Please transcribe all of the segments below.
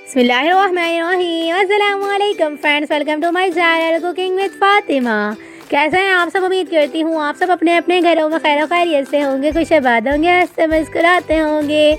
बिस्मिल्लाहिर्रहमानिर्रहीम। अस्सलामुअलैकुम friends, welcome to my channel cooking with Fatima. कैसे हैं आप सब? उम्मीद करती हूँ आप सब अपने अपने घरों में खैर खैरियत से होंगे, खुश आबाद होंगे, हंसते मुस्कुराते होंगे।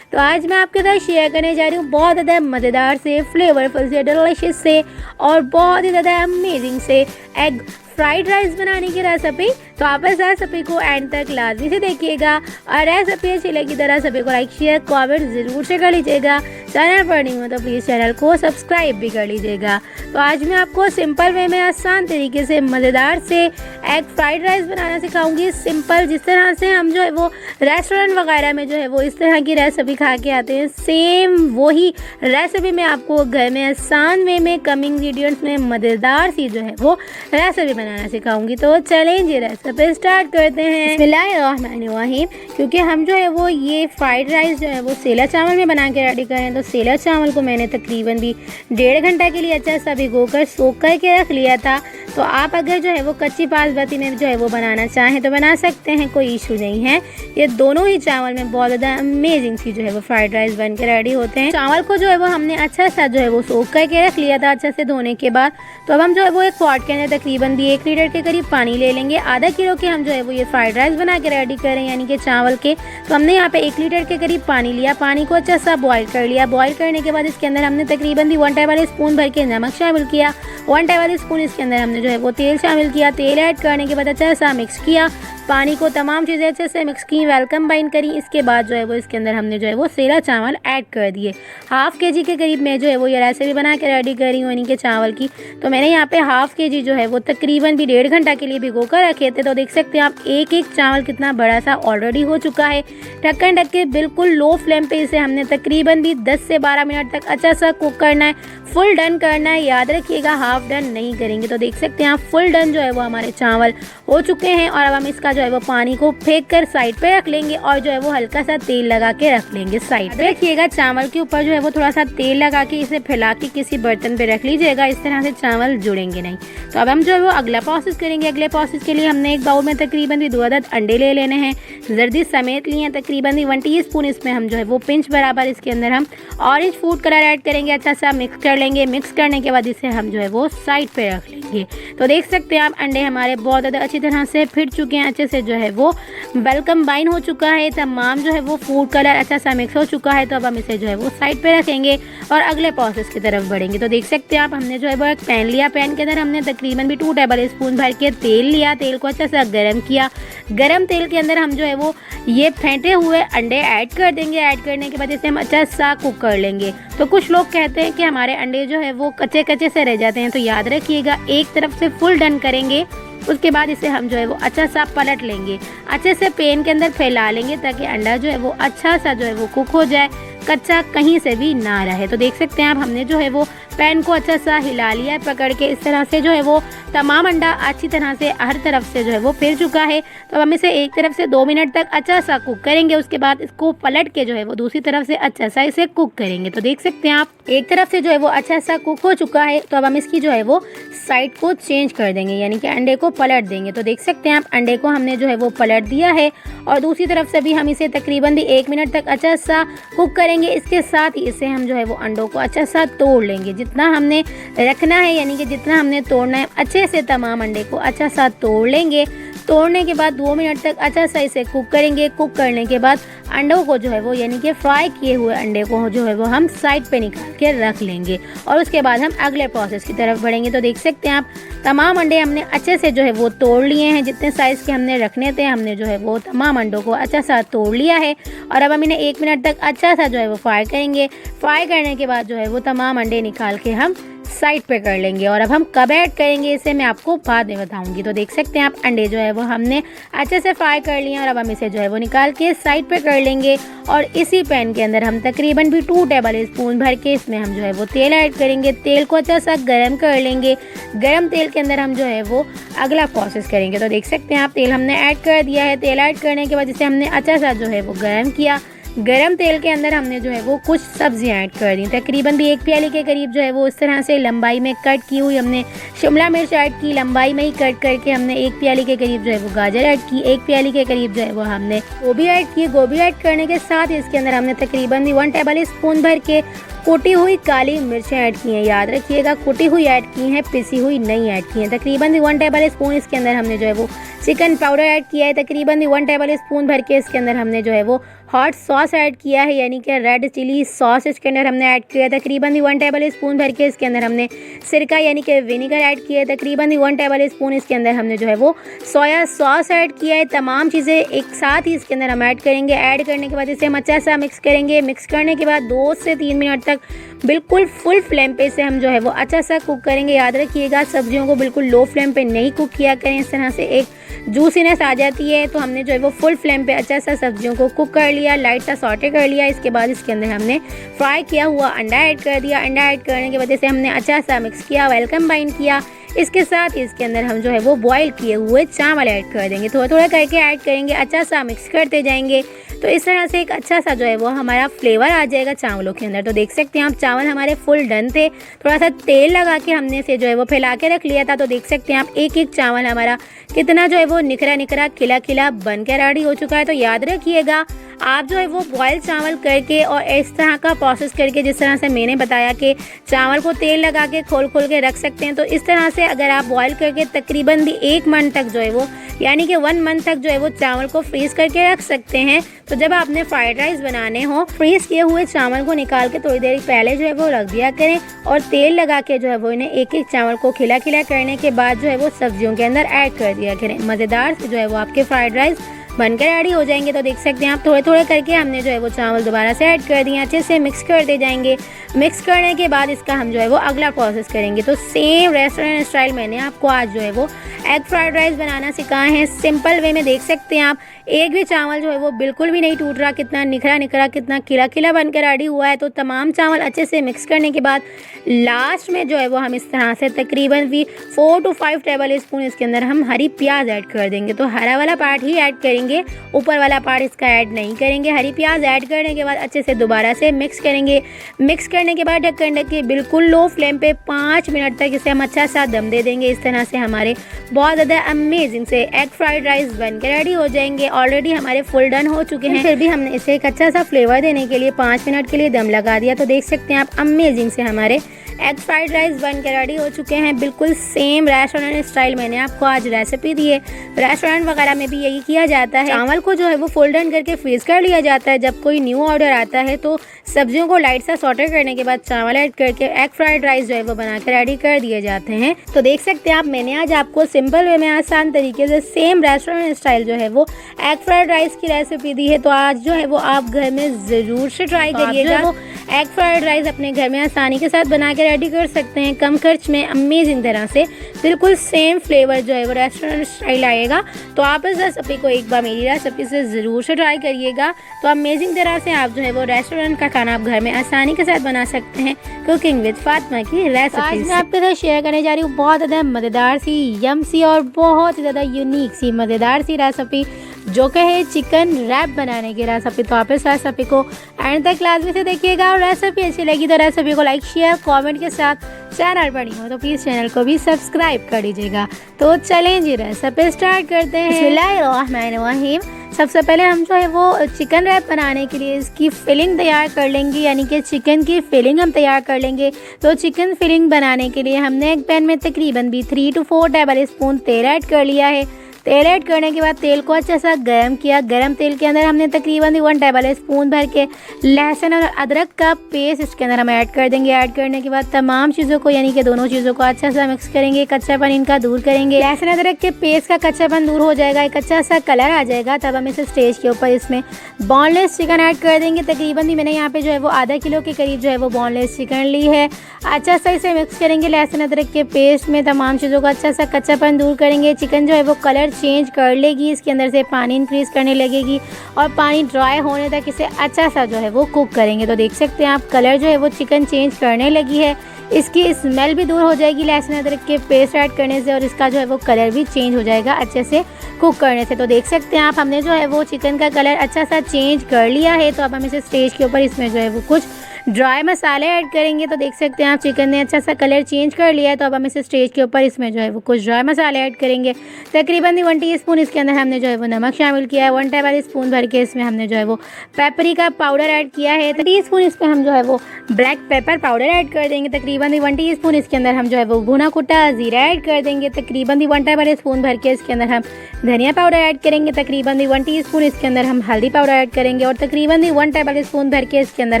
तो आज मैं आपके साथ शेयर करने जा रही हूँ बहुत ज़्यादा मज़ेदार से, फ्लेवरफुल से, डिलीशियस से और बहुत ही ज़्यादा अमेजिंग से एग फ्राइड राइस बनाने की रेसिपी। तो आप इस रेसिपी को एंड तक लाजमी से देखिएगा और रेसिपी अच्छी लगी तो रेसिपी को लाइक शेयर कमेंट ज़रूर से कर लीजिएगा। चैनल पर नहीं हो तो प्लीज़ चैनल को सब्सक्राइब भी कर लीजिएगा। तो आज मैं आपको सिंपल वे में आसान तरीके से मज़ेदार से एग फ्राइड राइस बनाना सिखाऊंगी। सिंपल, जिस तरह से हम जो है वो रेस्टोरेंट वगैरह में जो है वो इस तरह की रेसिपी खा के आते हैं, सेम वही रेसिपी मैं आपको घर में आसान वे में कम इंग्रेडिएंट्स में मज़ेदार सी जो है वो रेसिपी बनाना सिखाऊंगी। तो चलें जी रेसिपी स्टार्ट करते हैं। बिस्मिल्लाहिर्रहमानिर्रहीम। क्योंकि हम जो है वो ये फ्राइड राइस जो है वो सेला चावल में बना के रेडी करें, तो सेला चावल को मैंने तकरीबन भी 1.5 घंटा के लिए अच्छा सा भिगोकर सोख करके रख लिया था। तो आप अगर जो है वो कच्ची बासमती में जो है वो बनाना चाहें तो बना सकते हैं, कोई इशू नहीं है। ये दोनों ही चावल में बहुत ज़्यादा अमेजिंग सी जो है वो फ्राइड राइस बन के रेडी होते हैं। चावल को जो है वो हमने अच्छा सा जो है वो सोख करके रख लिया था अच्छे से धोने के बाद। तो अब हम जो है वो एक पॉट के अंदर तकरीबन भी 1 लीटर के करीब पानी ले लेंगे। आधा किलो के हम जो है वो ये फ्राइड राइस बना के रेडी करें, यानी कि चावल के। तो हमने यहाँ पे 1 लीटर के करीब पानी लिया, पानी को अच्छा सा बॉईल कर लिया। बॉईल करने के बाद इसके अंदर हमने तकरीबन भी 1 टेबल स्पून भर के नमक शामिल किया, 1 टेबल स्पून इसके अंदर हमने जो है वो तेल शामिल किया। तेल ऐड करने के बाद अच्छा सा मिक्स किया, पानी को तमाम चीज़ें अच्छे से मिक्स की, वेलकम बाइन करी। इसके बाद जो है वो इसके अंदर हमने जो है वो सेला चावल ऐड कर दिए। हाफ केजी के करीब मैं जो है वो ये रेसिपी बना के रेडी कर रही हूँ यानी कि चावल की। तो मैंने यहाँ पे हाफ केजी जो है वो तकरीबन भी 1.5 घंटा के लिए भिगो कर रखे थे। तो देख सकते हैं आप एक एक चावल कितना बड़ा सा ऑलरेडी हो चुका है। ढक्कन ढक के बिल्कुल लो फ्लेम पे इसे हमने तकरीबन भी 10 से 12 मिनट तक अच्छा सा कुक करना है। फुल डन करना है, याद रखिएगा, हाफ डन नहीं करेंगे। तो देख सकते हैं आप फुल डन जो है वो हमारे चावल हो चुके हैं। और अब हम इसका जो है वो पानी को फेंक कर साइड पे रख लेंगे और जो है वो हल्का सा तेल लगा के रख लेंगे साइड पे। रखिएगा चावल के ऊपर जो है वो थोड़ा सा तेल लगा के इसे फैला के किसी बर्तन पे रख लीजिएगा, इस तरह से चावल जुड़ेंगे नहीं। तो अब हम जो है वो अगला प्रोसेस करेंगे। अगले प्रोसेस के लिए हमने एक बाउल में तकरीबन भी 2 अदद अंडे ले लेने हैं, जर्दी समेत लिए हैं तकरीबन 1 टीस्पून। इसमें हम जो है वो पिंच बराबर इसके अंदर हम ऑरेंज फूड कलर ऐड करेंगे, अच्छा सा मिक्स कर लेंगे। मिक्स करने के बाद इसे हम जो है वो साइड पे रख लेंगे। तो देख सकते हैं आप अंडे हमारे बहुत ज़्यादा अच्छी तरह से फिट चुके हैं, अच्छे से जो है वो वेलकम बाइन हो चुका है, तमाम जो है वो फूड कलर अच्छा सा मिक्स हो चुका है। तो अब हम इसे जो है वो साइड पे रखेंगे और अगले प्रोसेस की तरफ बढ़ेंगे। तो देख सकते हैं आप हमने जो है वो एक पैन लिया, पैन के अंदर हमने तकरीबन भी 2 टेबल स्पून भर के तेल लिया। तेल को अच्छा सा गर्म किया। गर्म तेल के अंदर हम जो है वो ये फेंटे हुए अंडे ऐड कर देंगे। ऐड करने के बाद इसे हम अच्छा सा कुक कर लेंगे। तो कुछ लोग कहते हैं कि हमारे अंडे जो है वो कच्चे कच्चे से रह जाते हैं, तो याद रखिएगा एक तरफ से फुल डन करेंगे, उसके बाद इसे हम जो है वो अच्छा सा पलट लेंगे, अच्छे से पैन के अंदर फैला लेंगे ताकि अंडा जो है वो अच्छा सा जो है वो कुक हो जाए, कच्चा कहीं से भी ना रहे। तो देख सकते हैं आप हमने जो है वो पैन को अच्छा सा हिला लिया है पकड़ के, इस तरह से जो है वो तमाम अंडा अच्छी तरह से हर तरफ से जो है वो फिर चुका है। तो हम इसे एक तरफ से 2 मिनट तक अच्छा सा कुक करेंगे, उसके बाद इसको पलट के जो है वो दूसरी तरफ से अच्छा सा इसे कुक करेंगे। तो देख सकते हैं आप एक तरफ से जो है वो अच्छा सा कुक हो चुका है। तो अब हम इसकी जो है वो साइड को चेंज कर देंगे, यानी कि अंडे को पलट देंगे। तो देख सकते हैं आप अंडे को हमने जो है वो पलट दिया है और दूसरी तरफ से भी हम इसे तकरीबन भी 1 मिनट तक अच्छा सा कुक करेंगे। इसके साथ ही इसे हम जो है वो अंडों को अच्छा सा तोड़ लेंगे, जितना हमने रखना है यानी कि जितना हमने तोड़ना है अच्छे से तमाम अंडे को अच्छा सा तोड़ लेंगे। तोड़ने के बाद 2 मिनट तक अच्छा सा इसे कुक करेंगे। कुक करने के बाद अंडों को जो है वो यानी कि फ्राई किए हुए अंडे को जो है वो हम साइड पे निकाल के रख लेंगे और उसके बाद हम अगले प्रोसेस की तरफ बढ़ेंगे। तो देख सकते हैं आप तमाम अंडे हमने अच्छे से जो है वो तोड़ लिए हैं, जितने साइज़ के हमने रखने थे हमने जो है वो तमाम अंडों को अच्छा सा तोड़ लिया है। और अब हम इन्हें 1 मिनट तक अच्छा सा जो है वो फ्राई करेंगे। फ्राई करने के बाद जो है वो तमाम अंडे निकाल के हम साइड पे कर लेंगे। और अब हम कब ऐड करेंगे इसे मैं आपको बाद में बताऊंगी। तो देख सकते हैं आप अंडे जो है वो हमने अच्छे से फ्राई कर लिए और अब हम इसे जो है वो निकाल के साइड पे कर लेंगे। और इसी पैन के अंदर हम तकरीबन भी 2 टेबल स्पून भर के इसमें हम जो है वो तेल ऐड करेंगे। तेल को अच्छा सा गर्म कर लेंगे। गर्म तेल के अंदर हम जो है वो अगला प्रोसेस करेंगे। तो देख सकते हैं आप तेल हमने ऐड कर दिया है। तेल ऐड करने के बाद इसे हमने अच्छा सा जो है वो गर्म किया। गरम तेल के अंदर हमने जो है वो कुछ सब्जियां ऐड कर दी, तकरीबन भी 1 प्याली के करीब जो है वो इस तरह से लंबाई में कट की हुई हमने शिमला मिर्च ऐड की, लंबाई में ही कट करके हमने 1 प्याली के करीब जो है वो गाजर ऐड की, 1 प्याली के करीब जो है वो हमने गोभी ऐड की। गोभी ऐड करने के साथ इसके अंदर हमने तकरीबन भी 1 टेबल स्पून भर के कुटी हुई काली मिर्चें ऐड की हैं, याद रखिएगा कुटी हुई ऐड की हैं, पिसी हुई नहीं ऐड की हैं। तकरीबन 1 टेबल स्पून इसके अंदर हमने जो है वो चिकन पाउडर ऐड किया है। तकरीबन 1 टेबल स्पून भर के इसके अंदर हमने जो है वो हॉट सॉस ऐड किया है, यानी कि रेड चिली सॉस इसके अंदर हमने ऐड किया है। तकरीबन 1 टेबल स्पून भर के इसके अंदर हमने सिरका यानी कि विनेगर ऐड किया है। तकरीबन 1 टेबल स्पून इसके अंदर हमने जो है वो सोया सॉस ऐड किया है। तमाम चीज़ें एक साथ ही इसके अंदर हम ऐड करेंगे। ऐड करने के बाद इसे हम अच्छा सा मिक्स करेंगे। मिक्स करने के बाद 2 से 3 मिनट तक बिल्कुल फुल फ्लेम पे से हम जो है वो अच्छा सा कुक करेंगे। याद रखिएगा सब्जियों को बिल्कुल लो फ्लेम पे नहीं कुक किया करें, इस तरह से एक जूसीनेस आ जाती है। तो हमने जो है वो फुल फ्लेम पे अच्छा सा सब्जियों को कुक कर लिया, लाइट सा सॉटे कर लिया। इसके बाद इसके अंदर हमने फ्राई किया हुआ अंडा ऐड कर दिया। अंडा ऐड करने के बाद इसे हमने अच्छा सा मिक्स किया, वेल कंबाइन किया। इसके साथ इसके अंदर हम जो है वो बॉईल किए हुए चावल ऐड कर देंगे, थोड़ा थोड़ा करके ऐड करेंगे, अच्छा सा मिक्स करते जाएंगे। तो इस तरह से एक अच्छा सा जो है वो हमारा फ्लेवर आ जाएगा चावलों के अंदर। तो देख सकते हैं आप चावल हमारे फुल डन थे। थोड़ा सा तेल लगा के हमने इसे जो है वो फैला के रख लिया था। तो देख सकते हैं आप एक एक चावल हमारा कितना जो है वो निखरा निखरा खिला खिला बन के रेडी हो चुका है। तो याद रखिएगा आप जो है वो बॉयल चावल करके और इस तरह का प्रोसेस करके, जिस तरह से मैंने बताया कि चावल को तेल लगा के खोल खोल के रख सकते हैं, तो इस तरह से अगर आप बॉयल करके तकरीबन भी 1 मंथ तक जो है वो यानी कि 1 मंथ तक जो है वो चावल को फ्रीज़ करके रख सकते हैं। तो जब आपने फ्राइड राइस बनाने हो, फ्रीज़ किए हुए चावल को निकाल के थोड़ी देर पहले जो है वो रख दिया करें और तेल लगा के जो है वो इन्हें एक एक चावल को खिला खिला करने के बाद जो है वो सब्जियों के अंदर ऐड कर दिया करें। मज़ेदार से जो है वो आपके फ्राइड राइस बनकर रेडी हो जाएंगे। तो देख सकते हैं आप थोड़े थोड़े करके हमने जो है वो चावल दोबारा से ऐड कर दिए, अच्छे से मिक्स करते जाएंगे। मिक्स करने के बाद इसका हम जो है वो अगला प्रोसेस करेंगे। तो सेम रेस्टोरेंट स्टाइल मैंने आपको आज जो है वो एग फ्राइड राइस बनाना सिखाए हैं, सिंपल वे में। देख सकते हैं आप एक भी चावल जो है वो बिल्कुल भी नहीं टूट रहा, कितना निखरा निखरा कितना खिला खिला बनकर रेडी हुआ है। तो तमाम चावल अच्छे से मिक्स करने के बाद लास्ट में जो है वो हम इस तरह से तकरीबन भी 4 to 5 टेबल स्पून इसके अंदर हम हरी प्याज ऐड कर देंगे। तो हरा वाला पार्ट ही ऐड करेंगे, ऊपर वाला पार्ट इसका ऐड नहीं करेंगे। हरी प्याज ऐड करने के बाद अच्छे से दोबारा से मिक्स करेंगे। मिक्स करने के बाद ढक्कन ढक के बिल्कुल लो फ्लेम पे 5 मिनट तक इसे हम अच्छा सा दम दे देंगे। इस तरह से हमारे बहुत ज़्यादा अमेजिंग से एग फ्राइड राइस बनकर रेडी हो जाएंगे। ऑलरेडी हमारे फुल डन हो चुके हैं, फिर भी हमने इसे एक अच्छा सा फ्लेवर देने के लिए 5 मिनट के लिए दम लगा दिया। तो देख सकते हैं आप अमेजिंग से हमारे एग फ्राइड राइस बनकर रेडी हो चुके हैं, बिल्कुल सेम रेस्टोरेंट स्टाइल। मैंने आपको आज रेसिपी दी है, रेस्टोरेंट वगैरह में भी यही किया जाता है। चावल को जो है वो फुल डन करके फ्रीज कर लिया जाता है। जब कोई न्यू ऑर्डर आता है तो सब्जियों को लाइट सा सॉटे करने के बाद चावल ऐड करके एग फ्राइड राइस जो है वो बना कर रेडी कर दिए जाते हैं। तो देख सकते हैं आप मैंने आज आपको सिंपल वे में आसान तरीके से सेम रेस्टोरेंट स्टाइल जो है वो एग फ्राइड राइस की रेसिपी दी है। तो आज जो है वो आप घर में ज़रूर से ट्राई करिएगा। एग फ्राइड राइस अपने घर में आसानी के साथ बना के रेडी कर सकते हैं, कम खर्च में अमेजिंग तरह से। बिल्कुल सेम फ्लेवर जो है वो रेस्टोरेंट स्टाइल आएगा। तो आप इस रेसिपी को एक बार मेरी रेसिपी से ज़रूर से ट्राई करिएगा। तो अमेजिंग तरह से आप जो है वो रेस्टोरेंट का खाना आप घर में आसानी के साथ बना सकते हैं कुकिंग विद फातिमा की रेसिपी। मैं आपके साथ शेयर करने जा रही हूँ बहुत ज़्यादा मज़ेदार सी, यम सी और बहुत ज़्यादा यूनिक सी मज़ेदार सी रेसिपी, जो कि है चिकन रैप बनाने की रेसिपी। तो आप इस रेसिपी को एंड तक लाजमी से देखिएगा और रेसिपी अच्छी लगी तो रेसिपी को लाइक शेयर कमेंट के साथ, चैनल पर नहीं हो तो प्लीज़ चैनल को भी सब्सक्राइब कर दीजिएगा। तो चलें जी रेसिपी स्टार्ट करते हैं। बिस्मिल्लाहिर्रहमानिर्रहीम। सबसे पहले हम जो है वो चिकन रैप बनाने के लिए इसकी फिलिंग तैयार कर लेंगे, यानी कि चिकन की फिलिंग हम तैयार कर लेंगे। तो चिकन फिलिंग बनाने के लिए हमने एक पैन में तकरीबन भी 3 to 4 टेबल स्पून तेल ऐड कर लिया है। तेल ऐड करने के बाद तेल को अच्छा सा गर्म किया। गर्म तेल के अंदर हमने तकरीबन 1 टेबल स्पून भर के लहसुन और अदरक का पेस्ट इसके अंदर हम ऐड कर देंगे। ऐड करने के बाद तमाम चीज़ों को यानी कि दोनों चीज़ों को अच्छा सा मिक्स करेंगे, कच्चापन इनका दूर करेंगे। लहसुन अदरक के पेस्ट का कच्चापन दूर हो जाएगा, एक अच्छा सा कलर आ जाएगा, तब हम इस स्टेज के ऊपर इसमें बोनलेस चिकन ऐड कर देंगे। तकरीबन भी मैंने यहाँ पे जो है वो आधा किलो के करीब जो है वो बोनलेस चिकन ली है। अच्छा सा इसे मिक्स करेंगे लहसुन अदरक के पेस्ट में, तमाम चीज़ों का अच्छा सा कच्चापन दूर करेंगे। चिकन जो है वो कलर चेंज कर लेगी, इसके अंदर से पानी इंक्रीज करने लगेगी और पानी ड्राई होने तक इसे अच्छा सा जो है वो कुक करेंगे। तो देख सकते हैं आप कलर जो है वो चिकन चेंज करने लगी है, इसकी स्मेल भी दूर हो जाएगी लहसुन अदरक के पेस्ट ऐड करने से और इसका जो है वो कलर भी चेंज हो जाएगा अच्छे से कुक करने से। तो देख सकते हैं आप हमने जो है वो चिकन का कलर अच्छा सा चेंज कर लिया है। तो अब हम इसे स्टेज के ऊपर इसमें जो है वो कुछ ड्राई मसाले ऐड करेंगे। तो देख सकते हैं आप चिकन ने अच्छा सा कलर चेंज कर लिया है। तो अब हम इसे स्टेज के ऊपर इसमें जो है वो कुछ ड्राई मसाले ऐड करेंगे। तकरीबन 1 टीस्पून इसके अंदर हमने जो है वो नमक शामिल किया है। 1 टेबल स्पून भर के इसमें हमने जो है वो पेपरिका पाउडर ऐड किया है। 1 टीस्पून इसमें हम जो है वो ब्लैक पेपर पाउडर ऐड कर देंगे। तकरीबन 1 टीस्पून इसके अंदर हम जो है वो भुना कुटा ज़ीरा ऐड कर देंगे। तकरीबन 1 टेबल स्पून भर के इसके अंदर हम धनिया पाउडर ऐड करेंगे। तकरीबन 1 टीस्पून इसके अंदर हम हल्दी पाउडर ऐड करेंगे और तकरीबन 1 टेबल स्पून भर के इसके अंदर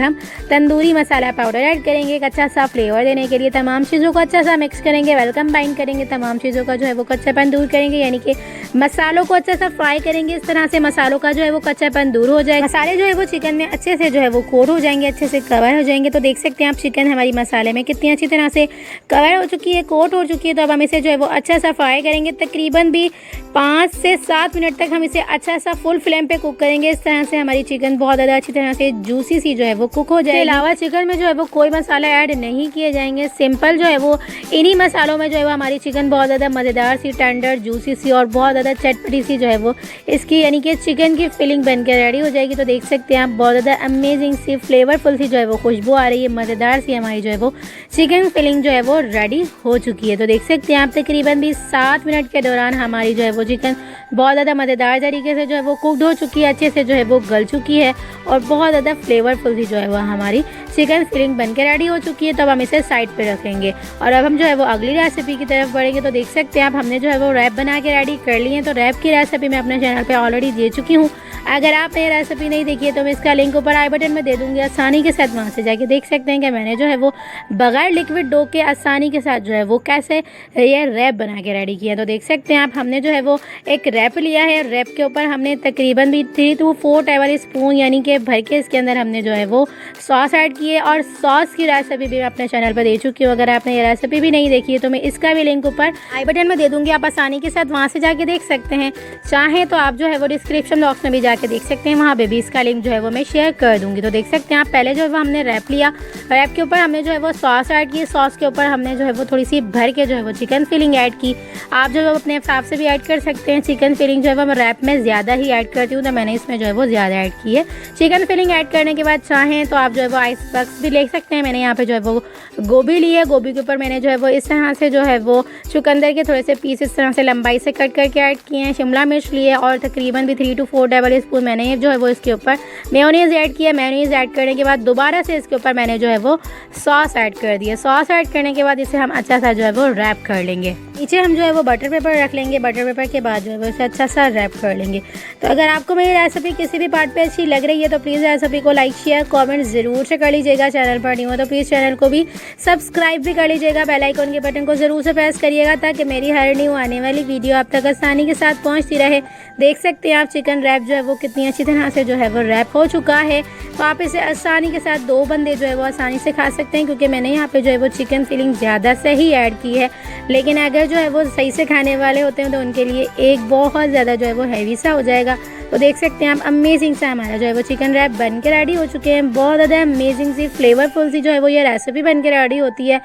हम तंदूरी मसाला पाउडर ऐड करेंगे। एक अच्छा सा फ्लेवर देने के लिए तमाम चीज़ों को अच्छा सा मिक्स करेंगे, वेल कंबाइन करेंगे। तमाम चीज़ों का जो है वो कच्चापन दूर करेंगे, यानी कि मसालों को अच्छा सा फ्राई करेंगे। इस तरह से मसालों का जो है वो कच्चापन दूर हो जाएगा। मसाले जो है वो चिकन में अच्छे से जो है वो कोट हो जाएंगे, अच्छे से कवर हो जाएंगे। तो देख सकते हैं आप चिकन हमारी मसाले में कितनी अच्छी तरह से कवर हो चुकी है, कोट हो चुकी है। तो अब हम इसे जो है वो अच्छा सा फ्राई करेंगे। तकरीबन भी 5 से 7 मिनट तक हम इसे अच्छा सा फुल फ्लेम पे कुक करेंगे। इस तरह से हमारी चिकन बहुत ज़्यादा अच्छी तरह से जूसी सी जो है वो कुक हो जाएगी। इसके अलावा चिकन में जो है वो कोई मसाला ऐड नहीं किए जाएंगे। सिंपल जो है वो इन्हीं मसालों में जो है वो हमारी चिकन बहुत ज़्यादा मज़ेदार सी, टेंडर, जूसी सी और बहुत ज़्यादा चटपटी सी जो है वो इसकी यानी कि चिकन की फिलिंग बनकर रेडी हो जाएगी। तो देख सकते हैं आप बहुत ज़्यादा अमेजिंग सी, फ्लेवरफुल सी जो है वो खुशबू आ रही है, मज़ेदार सी हमारी जो है वो चिकन फिलिंग जो है वो रेडी हो चुकी है। तो देख सकते हैं आप तकरीबन भी 7 मिनट के दौरान हमारी जो है वो चिकन बहुत ज़्यादा मज़ेदार तरीके से जो है वो कुकड हो चुकी है, अच्छे से जो है वो गल चुकी है और बहुत ज़्यादा फ्लेवरफुल सी जो है वो हमारी चिकन फिलिंग बनकर रेडी हो चुकी है। तो अब हम इसे साइड पे रखेंगे और अब हम जो है वो अगली रेसिपी की तरफ बढ़ेंगे। तो देख सकते हैं आप हमने जो है वो रैप बना के रेडी कर ली है। तो रैप की रेसिपी मैं अपने चैनल पे ऑलरेडी दे चुकी हूँ। अगर आपने ये रेसिपी नहीं देखी है तो मैं इसका लिंक ऊपर आई बटन में दे दूँगी, आसानी के साथ वहाँ से जाके देख सकते हैं कि मैंने जो है वो बगैर लिक्विड डो के आसानी के साथ जो है वो कैसे ये रैप बना के रेडी किया। तो देख सकते हैं आप हमने जो है वो एक रैप लिया है। रैप के ऊपर हमने तकरीबन भी 3 to 4 टेबल स्पून यानी कि भर के इसके अंदर हमने जो है वो सॉस ऐड की है और सॉस की रेसिपी भी मैं अपने चैनल पर दे चुकी हूँ। अगर आपने ये रेसिपी भी नहीं देखी है तो मैं इसका भी लिंक ऊपर आई बटन में दे दूँगी, आप आसानी के साथ वहाँ से जाके देख सकते हैं। चाहें तो आप जो है वो डिस्क्रिप्शन बॉक्स में भी जाके देख सकते हैं, वहाँ पे भी इसका लिंक जो है वो मैं शेयर कर दूँगी। तो देख सकते हैं आप पहले जो है वो हमने रैप लिया, रैप के ऊपर हमने जो है वो सॉस ऐड की, सॉस के ऊपर हमने जो है वो थोड़ी सी भर के जो है वो चिकन फिलिंग ऐड की। आप जो है वो अपने हिसाब से भी ऐड कर सकते हैं। चिकन फिलिंग जो है वो मैं रैप में ज़्यादा ही ऐड करती हूँ, तो मैंने इसमें जो है वो ज़्यादा ऐड की है। चिकन फिलिंग ऐड करने के बाद चाहें तो आप जो है वो आइस बॉक्स भी ले सकते हैं। मैंने यहाँ पे जो है वो गोभी ली है, गोभी के ऊपर मैंने जो है वो इस तरह से जो है वो चुकंदर के थोड़े से पीस इस तरह से लंबाई से कट करके ऐड किए हैं। शिमला मिर्च लिए और तकरीबन भी 3 to 4 टेबल स्पून मैंने ये जो है वो इसके ऊपर मेयोनीज़ ऐड किया। मेयोनीज़ ऐड करने के बाद दोबारा से इसके ऊपर मैंने जो है वो सॉस ऐड कर दिया। सॉस ऐड करने के बाद इसे हम अच्छा सा जो है वो रैप कर लेंगे। नीचे हम जो है वो बटर पेपर रख लेंगे। बटर पेपर के बाद जो है वो इसे अच्छा सा रैप कर लेंगे। तो अगर आपको मेरी रेसिपी किसी भी पार्ट पे अच्छी लग रही है तो प्लीज़ रेसिपी को लाइक, शेयर, कमेंट ज़रूर से कर लीजिएगा। चैनल पर न्यू हो तो प्लीज़ चैनल को भी सब्सक्राइब भी कर लीजिएगा। बेल आइकन के बटन को ज़रूर से प्रेस करिएगा ताकि मेरी हर न्यू आने वाली वीडियो आप तक आसानी के साथ पहुँचती रहे। देख सकते हैं आप चिकन रैप जो है वो कितनी अच्छी तरह से जो है वो रैप हो चुका है। तो आप इसे आसानी के साथ 2 बंदे जो है वो आसानी से खा सकते हैं, क्योंकि मैंने यहाँ पे जो है वो चिकन फिलिंग ज़्यादा से ही ऐड की है। लेकिन अगर जो है वो सही से खाने वाले होते हैं तो उनके लिए एक बहुत ज़्यादा जो है वो हैवी सा हो जाएगा। तो देख सकते हैं आप अमेजिंग सा हमारा जो है वो चिकन रैप बन के रेडी हो चुके हैं। बहुत ज़्यादा अमेजिंग सी, फ्लेवरफुल सी जो है वो ये रेसिपी बन के रेडी होती है।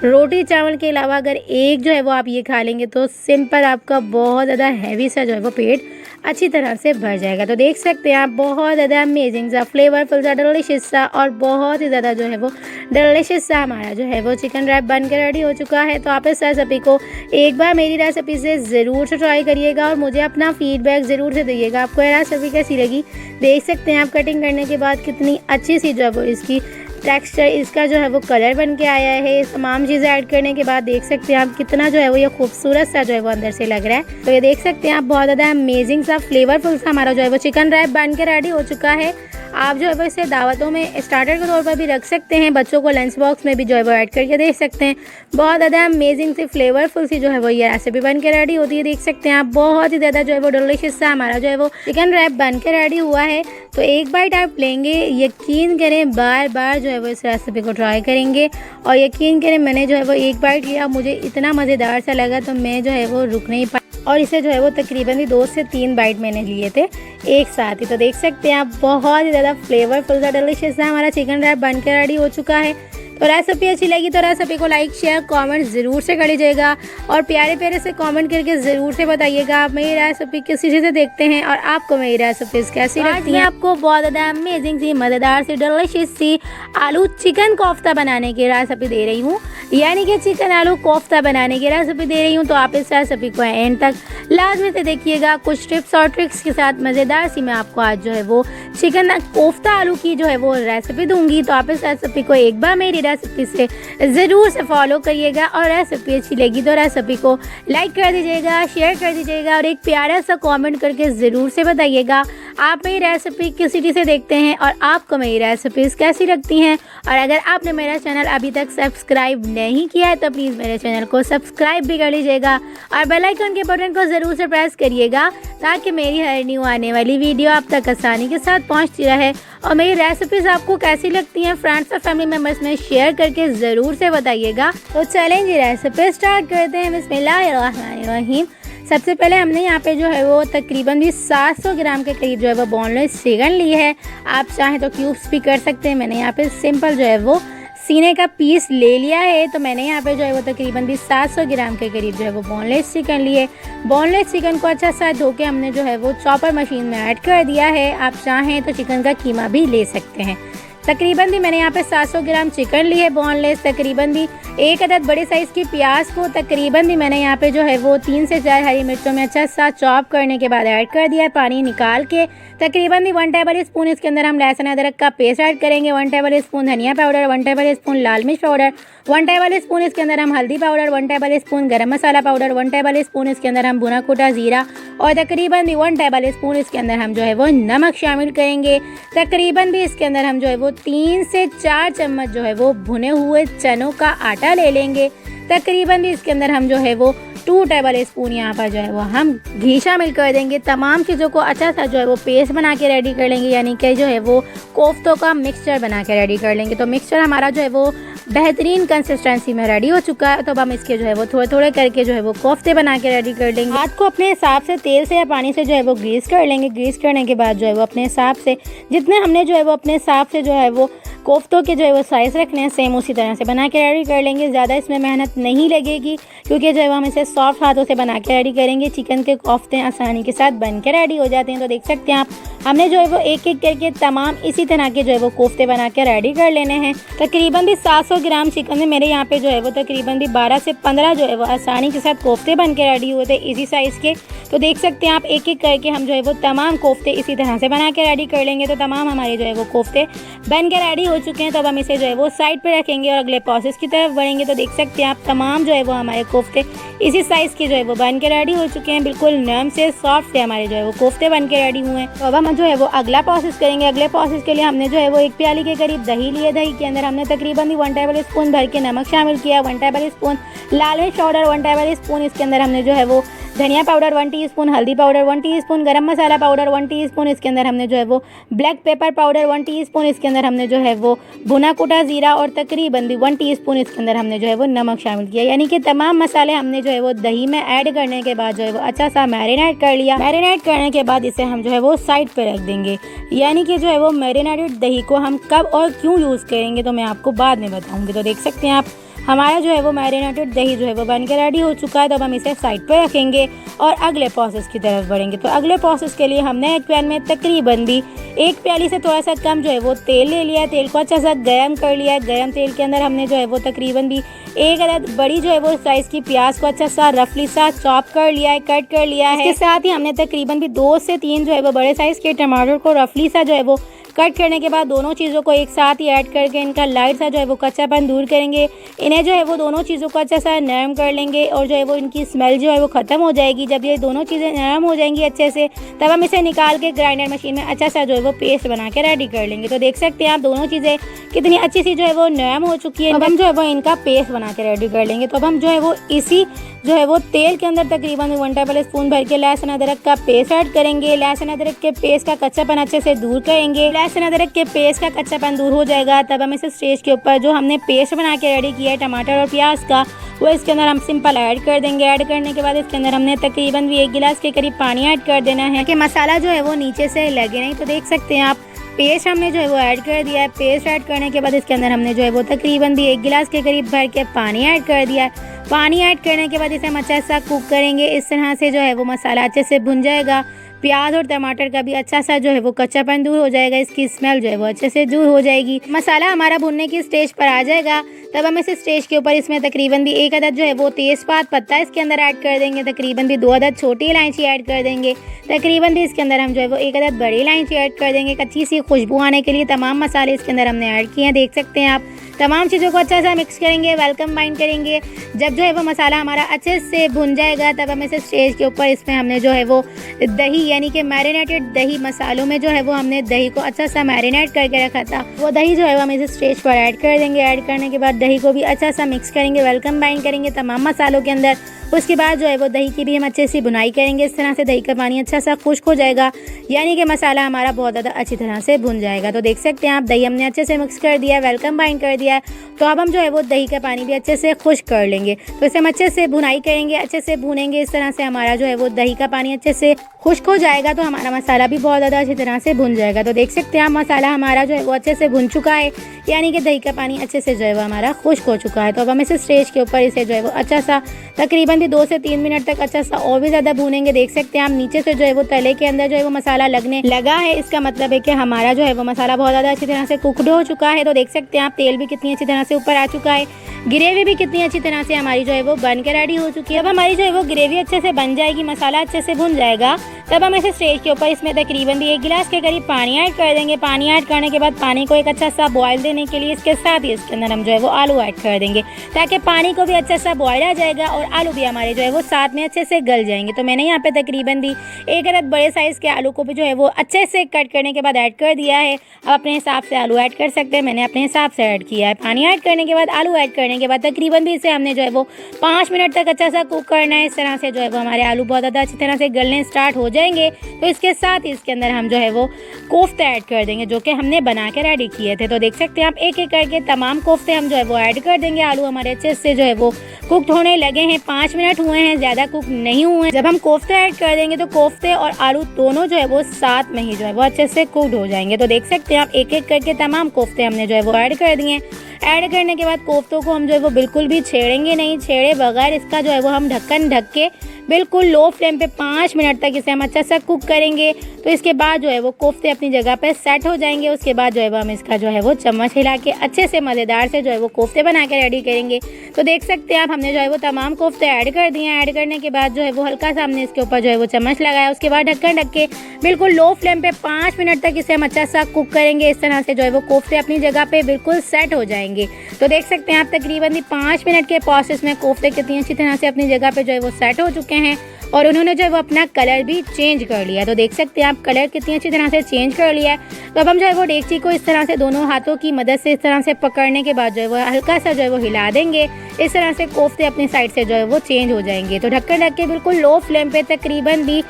रोटी चावल के अलावा अगर एक जो है वो आप ये खा लेंगे तो सिंपल आपका बहुत ज़्यादा हैवी सा जो है वो पेट अच्छी तरह से भर जाएगा। तो देख सकते हैं आप बहुत ज़्यादा अमेजिंग सा, फ्लेवरफुल सा, डिलिशियस सा और बहुत ही ज़्यादा जो है वो डिलिशियस सा हमारा जो है वो चिकन रैप बन के रेडी हो चुका है। तो आप इस रेसिपी को एक बार मेरी रेसिपी से ज़रूर से ट्राई करिएगा और मुझे अपना फीडबैक ज़रूर से दीजिएगा आपको ये रेसिपी कैसी लगी। देख सकते हैं आप कटिंग करने के बाद कितनी अच्छी सी जो है वो इसकी टेक्सचर, इसका जो है वो कलर बन के आया है। तमाम चीज़ें ऐड करने के बाद देख सकते हैं आप कितना जो है वो ये खूबसूरत सा जो है वो अंदर से लग रहा है। तो ये देख सकते हैं आप बहुत ज़्यादा अमेजिंग सा, फ्लेवरफुल सा हमारा जो है वो चिकन रैप बन के रेडी हो चुका है। आप जो है वो इसे दावतों में स्टार्टर के तौर पर भी रख सकते हैं, बच्चों को लंच बॉक्स में भी जो है वो ऐड करके दे सकते हैं। बहुत ज़्यादा अमेजिंग सी, फ्लेवरफुल सी जो है वो ये रेसिपी बन के रेडी होती है। देख सकते हैं आप बहुत ही ज़्यादा जो है वो डिलिशियस सा हमारा जो है वो चिकन रैप बन के रेडी हुआ है। तो एक बाइट आप लेंगे, यकीन करें बार बार जो है वो इस रेसिपी को ट्राई करेंगे और यकीन करें मैंने जो है वो एक बाइट लिया, मुझे इतना मज़ेदार सा लगा तो मैं जो है वो रुक नहीं पाई और इसे जो है वो तकरीबन 2 से 3 बाइट मैंने लिए थे एक साथ ही। तो देख सकते हैं आप बहुत ही ज़्यादा फ्लेवरफुल सा, डिलिशियस सा हमारा चिकन रैप बन के रेडी हो चुका है। तो तो रेसिपी अच्छी लगी तो रेसिपी को लाइक शेयर कमेंट ज़रूर से कर लीजिएगा और प्यारे प्यारे से कमेंट करके ज़रूर से बताइएगा आप मेरी रेसिपी किस चीज़ से देखते हैं और आपको मेरी रेसिपीज़ कैसी लगती हैं। आपको बहुत ज़्यादा अमेजिंग सी मज़ेदार सी डिलीशियस सी आलू चिकन कोफ्ता बनाने की रेसिपी दे रही हूँ, यानी कि चिकन आलू कोफ्ता बनाने की रेसिपी दे रही हूँ। तो आप इस रेसिपी को एंड तक लाजमी से देखिएगा, कुछ टिप्स और ट्रिक्स के साथ मज़ेदार सी मैं आपको आज जो है वो चिकन कोफ्ता आलू की जो है वो रेसिपी दूंगी। तो आप इस रेसिपी को एक बार मेरी रेसिपी से ज़रूर से फॉलो करिएगा और रेसिपी अच्छी लगी तो रेसिपी को लाइक कर दीजिएगा, शेयर कर दीजिएगा और एक प्यारा सा कमेंट करके ज़रूर से बताइएगा आप मेरी रेसिपी किस सिटी से देखते हैं और आपको मेरी रेसिपीज़ कैसी लगती हैं। और अगर आपने मेरा चैनल अभी तक सब्सक्राइब नहीं किया है तो प्लीज़ मेरे चैनल को सब्सक्राइब भी कर लीजिएगा और बेल आइकन के बटन को ज़रूर से प्रेस करिएगा ताकि मेरी हर न्यू आने वाली वीडियो आप तक आसानी के साथ पहुंचती रहे। और मेरी रेसिपीज़ आपको कैसी लगती हैं फ्रेंड्स और फैमिली मेम्बर्स में शेयर करके ज़रूर से बताइएगा। तो चलें जी रेसिपी स्टार्ट करते हैं। बिस्मिल्लाहिर्रहमानिर्रहीम। सबसे पहले हमने यहाँ पे जो है वो तकरीबन भी 700 ग्राम के करीब जो है वो बोनलेस चिकन ली है। आप चाहें तो क्यूब्स भी कर सकते हैं। मैंने यहाँ पे सिंपल जो है वो सीने का पीस ले लिया है। तो मैंने यहाँ पे जो है वो तकरीबन भी 700 ग्राम के करीब जो है वो बोनलेस चिकन लिए। बोनलेस चिकन को अच्छा सा धो के हमने जो है वो चॉपर मशीन में ऐड कर दिया है। आप चाहें तो चिकन का कीमा भी ले सकते हैं। तकरीबन भी मैंने यहाँ पे 700 ग्राम चिकन ली है बोनलेस। तकरीबन भी एक अदद बड़े साइज़ की प्याज को तकरीबन भी मैंने यहाँ पे जो है वो 3 से 4 हरी मिर्चों में अच्छा सा चॉप करने के बाद ऐड कर दिया है पानी निकाल के। तकरीबन भी 1 टेबल स्पून इसके अंदर हम लहसुन अदरक का पेस्ट ऐड करेंगे, 1 टेबल स्पून धनिया पाउडर, 1 टेबल स्पून लाल मिर्च पाउडर, 1 टेबल स्पून इसके अंदर हम हल्दी पाउडर, 1 टेबल स्पून गरम मसाला पाउडर, 1 टेबल स्पून इसके अंदर हम भुना कुटा ज़ीरा और तकरीबन भी 1 टेबल स्पून इसके अंदर हम जो है वो नमक शामिल करेंगे। तकरीबन भी इसके अंदर हम जो है वो 3 से 4 चम्मच जो है वो भुने हुए चनों का आटा ले लेंगे। तकरीबन भी इसके अंदर हम जो है वो 2 टेबल स्पून यहाँ पर जो है वो हम घी शामिल कर देंगे। तमाम चीज़ों को अच्छा सा जो है वो पेस्ट बना के रेडी कर लेंगे, यानी कि जो है वो कोफ्तों का मिक्सचर बना के रेडी कर लेंगे। तो मिक्सचर हमारा जो है वो बेहतरीन कंसिस्टेंसी में रेडी हो चुका है। तो अब हम इसके जो है वो थोड़े थोड़े करके जो है वो कोफ्ते बना के रेडी कर लेंगे। हाथ को अपने हिसाब से तेल से या पानी से जो है वो ग्रीस कर लेंगे। ग्रीस करने के बाद जो है वो अपने हिसाब से जितने हमने जो है वो अपने हिसाब से जो है वो कोफ्तों के जो है वो साइज़ रखने हैं सेम उसी तरह से बना के रेडी कर लेंगे। ज़्यादा इसमें मेहनत नहीं लगेगी क्योंकि जो है वो हम इसे सॉफ्ट हाथों से बना के रेडी करेंगे। चिकन के कोफ्ते आसानी के साथ बन के रेडी हो जाते हैं। तो देख सकते हैं आप हमने जो है वो एक एक करके तमाम इसी तरह के जो है वो कोफ्ते बना के रेडी कर लेने हैं। तकरीबन भी 700 ग्राम चिकन में मेरे यहाँ पे जो है वो तकरीबन भी 12 से 15 जो है वो आसानी के साथ कोफ्ते बन के रेडी हुए थे इसी साइज़ के। तो देख सकते हैं आप एक एक करके हम जो है वो तमाम कोफ्ते इसी तरह से बना के रेडी कर लेंगे। तो तमाम हमारे जो है वो कोफ्ते बन के रेडी हो चुके हैं। तो अब हम इसे जो है वो साइड पे रखेंगे और अगले प्रोसेस की तरफ बढ़ेंगे। तो देख सकते हैं आप तमाम जो है वो हमारे कोफ्ते इसी साइज़ के जो है वो बन के रेडी हो चुके हैं। बिल्कुल नरम से सॉफ्ट से हमारे जो है वो कोफ्ते बन के रेडी हुए हैं। तो अब हम जो है वो अगला प्रोसेस करेंगे। अगले प्रोसेस के लिए हमने जो है वो 1 प्याली के करीब दही लिए। दही के अंदर हमने तकरीबन 1 टेबल स्पून भर के नमक शामिल किया, 1 टेबल स्पून लाल मिर्च पाउडर, 1 टेबल स्पून इसके अंदर हमने जो है वो धनिया पाउडर, 1 टीस्पून हल्दी पाउडर, 1 टीस्पून गरम मसाला पाउडर, 1 टीस्पून इसके अंदर हमने जो है वो ब्लैक पेपर पाउडर, 1 टीस्पून इसके अंदर हमने जो है वो भुना कुटा ज़ीरा और तकरीबन भी 1 टीस्पून इसके अंदर हमने जो है वो नमक शामिल किया। यानी कि तमाम मसाले हमने जो है वो दही में ऐड करने के बाद जो है वो अच्छा सा मैरिनेट कर लिया। मैरिनेट करने के बाद इसे हम जो है वो साइड पर रख देंगे। यानी कि जो है वो मैरिनेटेड दही को हम कब और क्यों यूज़ करेंगे तो मैं आपको बाद में बताऊँगी। तो देख सकते हैं आप हमारा जो है वो मैरिनेटेड दही जो है वो बन के रेडी हो चुका है। तो अब हम इसे साइड पर रखेंगे और अगले प्रोसेस की तरफ बढ़ेंगे। तो अगले प्रोसेस के लिए हमने एक पैन में तकरीबन भी 1 प्याली से थोड़ा सा कम जो है वो तेल ले लिया है। तेल को अच्छा सा गर्म कर लिया है। गर्म तेल के अंदर हमने जो है वो तकरीबन भी एक अदद बड़ी जो है वो साइज़ की प्याज को अच्छा सा रफली सा चॉप कर लिया है, कट कर लिया है। इसके साथ ही हमने तकरीबन भी 2 से 3 जो है वो बड़े साइज़ के टमाटर को रफली सा जो है वो कट करने के बाद दोनों चीज़ों को एक साथ ही ऐड करके इनका लाइट सा जो है वो कच्चापन दूर करेंगे। इन्हें जो है वो दोनों चीज़ों को अच्छा सा नरम कर लेंगे और जो है वो इनकी स्मेल जो है वो ख़त्म हो जाएगी। जब ये दोनों चीज़ें नरम हो जाएंगी अच्छे से तब हम इसे निकाल के ग्राइंडर मशीन में अच्छा सा जो है वो पेस्ट बना के रेडी कर लेंगे। तो देख सकते हैं आप दोनों चीज़ें कितनी अच्छी सी जो है वो नरम हो चुकी है। अब हम जो है वो इनका पेस्ट बना के रेडी कर लेंगे। तो अब हम जो है वो इसी जो है वो तेल के अंदर तकरीबन 1 टेबल स्पून भर के लहसुन अदरक का पेस्ट ऐड करेंगे। लहसुन अदरक के पेस्ट का कच्चापन अच्छे से दूर करेंगे। लहसुन अदरक के पेस्ट का कच्चापन दूर हो जाएगा तब हम इस स्टेज के ऊपर जो हमने पेस्ट बना के रेडी किया है टमाटर और प्याज का वो इसके अंदर हम सिंपल ऐड कर देंगे। ऐड करने के बाद इसके अंदर हमने तकरीबन भी 1 गिलास के करीब पानी ऐड कर देना है कि मसाला जो है वो नीचे से लगे नहीं। तो देख सकते हैं आप पेस्ट हमने जो है वो ऐड कर दिया है। पेस्ट ऐड करने के बाद इसके अंदर हमने जो है वो तकरीबन भी 1 गिलास के करीब भर के पानी ऐड कर दिया है। पानी ऐड करने के बाद इसे हम अच्छा सा कुक करेंगे। इस तरह से जो है वो मसाला अच्छे से भुन जाएगा। प्याज और टमाटर का भी अच्छा सा जो है वो कच्चापन दूर हो जाएगा, इसकी स्मेल जो है वो अच्छे से दूर हो जाएगी। मसाला हमारा भुनने की स्टेज पर आ जाएगा, तब हम इस स्टेज के ऊपर इसमें तकरीबन भी 1 अदद जो है वो तेज़पात पत्ता इसके अंदर ऐड कर देंगे। तकरीबन भी 2 अदद छोटी इलायची ऐड कर देंगे। तकरीबन भी इसके अंदर हम जो है वो 1 अदद बड़ी इलायची ऐड कर देंगे। कच्ची सी खुशबू आने के लिए तमाम मसाले इसके अंदर हमने ऐड किए हैं, देख सकते हैं आप। तमाम चीज़ों को अच्छा सा मिक्स करेंगे, वेल कंबाइन करेंगे। जब जो है वो मसाला हमारा अच्छे से भुन जाएगा, तब हम इस स्टेज के ऊपर इसमें हमने जो है वो दही यानी कि मैरिनेटेड दही, मसालों में जो है वो हमने दही को अच्छा सा मैरिनेट करके रखा था, वो दही जो है वो हम इस स्टेज पर ऐड कर देंगे। ऐड करने के बाद दही को भी अच्छा सा मिक्स करेंगे, वेल कंबाइन करेंगे तमाम मसालों के अंदर। उसके बाद जो है वो दही की भी हम अच्छे से बुनाई करेंगे। इस तरह से दही का पानी अच्छा सा खुश्क हो जाएगा, यानी कि मसाला हमारा बहुत ज़्यादा अच्छी तरह से भुन जाएगा। तो देख सकते हैं आप, दही हमने अच्छे से मिक्स कर दिया है, वेल कंबाइन कर दिया है। तो अब हम जो है वो दही का पानी भी अच्छे से खुश्क कर लेंगे। तो इसे हम अच्छे से बुनाई करेंगे, अच्छे से भूनेंगे। इस तरह से हमारा जो है वो दही का पानी अच्छे से खुश्क हो जाएगा, तो हमारा मसाला भी बहुत ज़्यादा अच्छी तरह से भुन जाएगा। तो देख सकते हैं आप, मसाला हमारा जो है वो अच्छे से भुन चुका है, यानी कि दही का पानी अच्छे से जो है वो हमारा खुश्क हो चुका है। तो अब हम इस स्टेज के ऊपर इसे जो है वो अच्छा सा तकरीबन भी 2 से 3 मिनट तक अच्छा सा और भी ज़्यादा भूनेंगे। देख सकते हैं आप, नीचे से जो है वो तले के अंदर जो है वो मसाला लगने लगा है। इसका मतलब है कि हमारा जो है वो मसाला बहुत ज़्यादा अच्छी तरह से कुकड हो चुका है। तो देख सकते हैं आप, तेल भी कितनी अच्छी तरह से ऊपर आ चुका है। ग्रेवी भी कितनी अच्छी तरह से हमारी जो है वो बन के रेडी हो चुकी है। अब हमारी जो है वो ग्रेवी अच्छे से बन जाएगी, मसाला अच्छे से भुन जाएगा, तब हम इस स्टेज के ऊपर इसमें तकरीबन भी 1 गिलास के करीब पानी ऐड कर देंगे। पानी ऐड करने के बाद पानी को एक अच्छा सा बॉयल देने के लिए इसके साथ ही इसके अंदर हम जो है वो आलू ऐड कर देंगे, ताकि पानी को भी अच्छा सा बॉयल आ जाएगा और आलू भी हमारे जो है वो साथ में अच्छे से गल जाएंगे। तो मैंने यहाँ पे तकरीबन भी 1 अदद बड़े साइज़ के आलू को भी जो है वो अच्छे से कट करने के बाद ऐड कर दिया है। अब अपने हिसाब से आलू ऐड कर सकते हैं, मैंने अपने हिसाब से ऐड किया है। पानी ऐड करने के बाद, आलू ऐड करने के बाद तकरीबन भी इसे हमने जो है वो 5 मिनट तक अच्छा सा कुक करना है। इस तरह से जो है वो हमारे आलू बहुत ज़्यादा अच्छी तरह से गलने स्टार्ट हो जाएंगे। तो इसके साथ ही इसके अंदर हम जो है वो कोफ्ते ऐड कर देंगे, जो कि हमने बना के रेडी किए थे। तो देख सकते हैं आप, एक एक करके तमाम कोफ्ते हम जो है वो ऐड कर देंगे। आलू हमारे अच्छे से जो है वो कुक होने लगे हैं, 5 मिनट हुए हैं, ज़्यादा कुक नहीं हुए हैं। जब हम कोफ्ते ऐड कर देंगे तो कोफ्ते और आलू दोनों जो है वो साथ में ही जो है वो अच्छे से कुकड हो जाएंगे। तो देख सकते हैं आप, एक एक करके तमाम कोफ्ते हमने जो है वो ऐड कर दिए। ऐड करने के बाद कोफ्तों को हम जो है वो बिल्कुल भी छेड़ेंगे नहीं, छेड़े बगैर इसका जो है वो हम ढक्कन ढक के बिल्कुल लो फ्लेम पे 5 मिनट तक इसे हम अच्छा सा कुक करेंगे। तो इसके बाद जो है वो कोफ्ते अपनी जगह पे सेट हो जाएंगे। उसके बाद जो है वो हम इसका जो है वो चम्मच हिला के अच्छे से मज़ेदार से जो है वो कोफ्ते बना के रेडी करेंगे। तो देख सकते हैं आप, हमने जो है वो तमाम कोफ्ते ऐड कर दिए हैं। ऐड करने के बाद जो है वो हल्का सा हमने इसके ऊपर जो है वो चम्मच लगाया। उसके बाद ढक्कन ढक के बिल्कुल लो फ्लेम पे 5 मिनट तक इसे हम अच्छा सा कुक करेंगे। इस तरह से जो है वो कोफ्ते अपनी जगह पे बिल्कुल सेट हो जाएंगे। तो देख सकते हैं आप, तकरीबन 5 मिनट के प्रोसेस में कोफ्ते कितनी अच्छी तरह से अपनी जगह पे जो है वो सेट हो चुके हैं और उन्होंने जो है वो अपना कलर भी चेंज कर लिया। तो देख सकते हैं आप, कलर कितनी अच्छी तरह से चेंज कर लिया है। तो अब हम जो है वो डेगची को इस तरह से दोनों हाथों की मदद से इस तरह से पकड़ने के बाद जो है वो हल्का सा जो है वो हिला देंगे। इस तरह से कोफ्ते अपनी साइड से जो है वो चेंज हो जाएंगे। तो ढक्कन ढक के बिल्कुल लो फ्लेम पे तकरीबन भी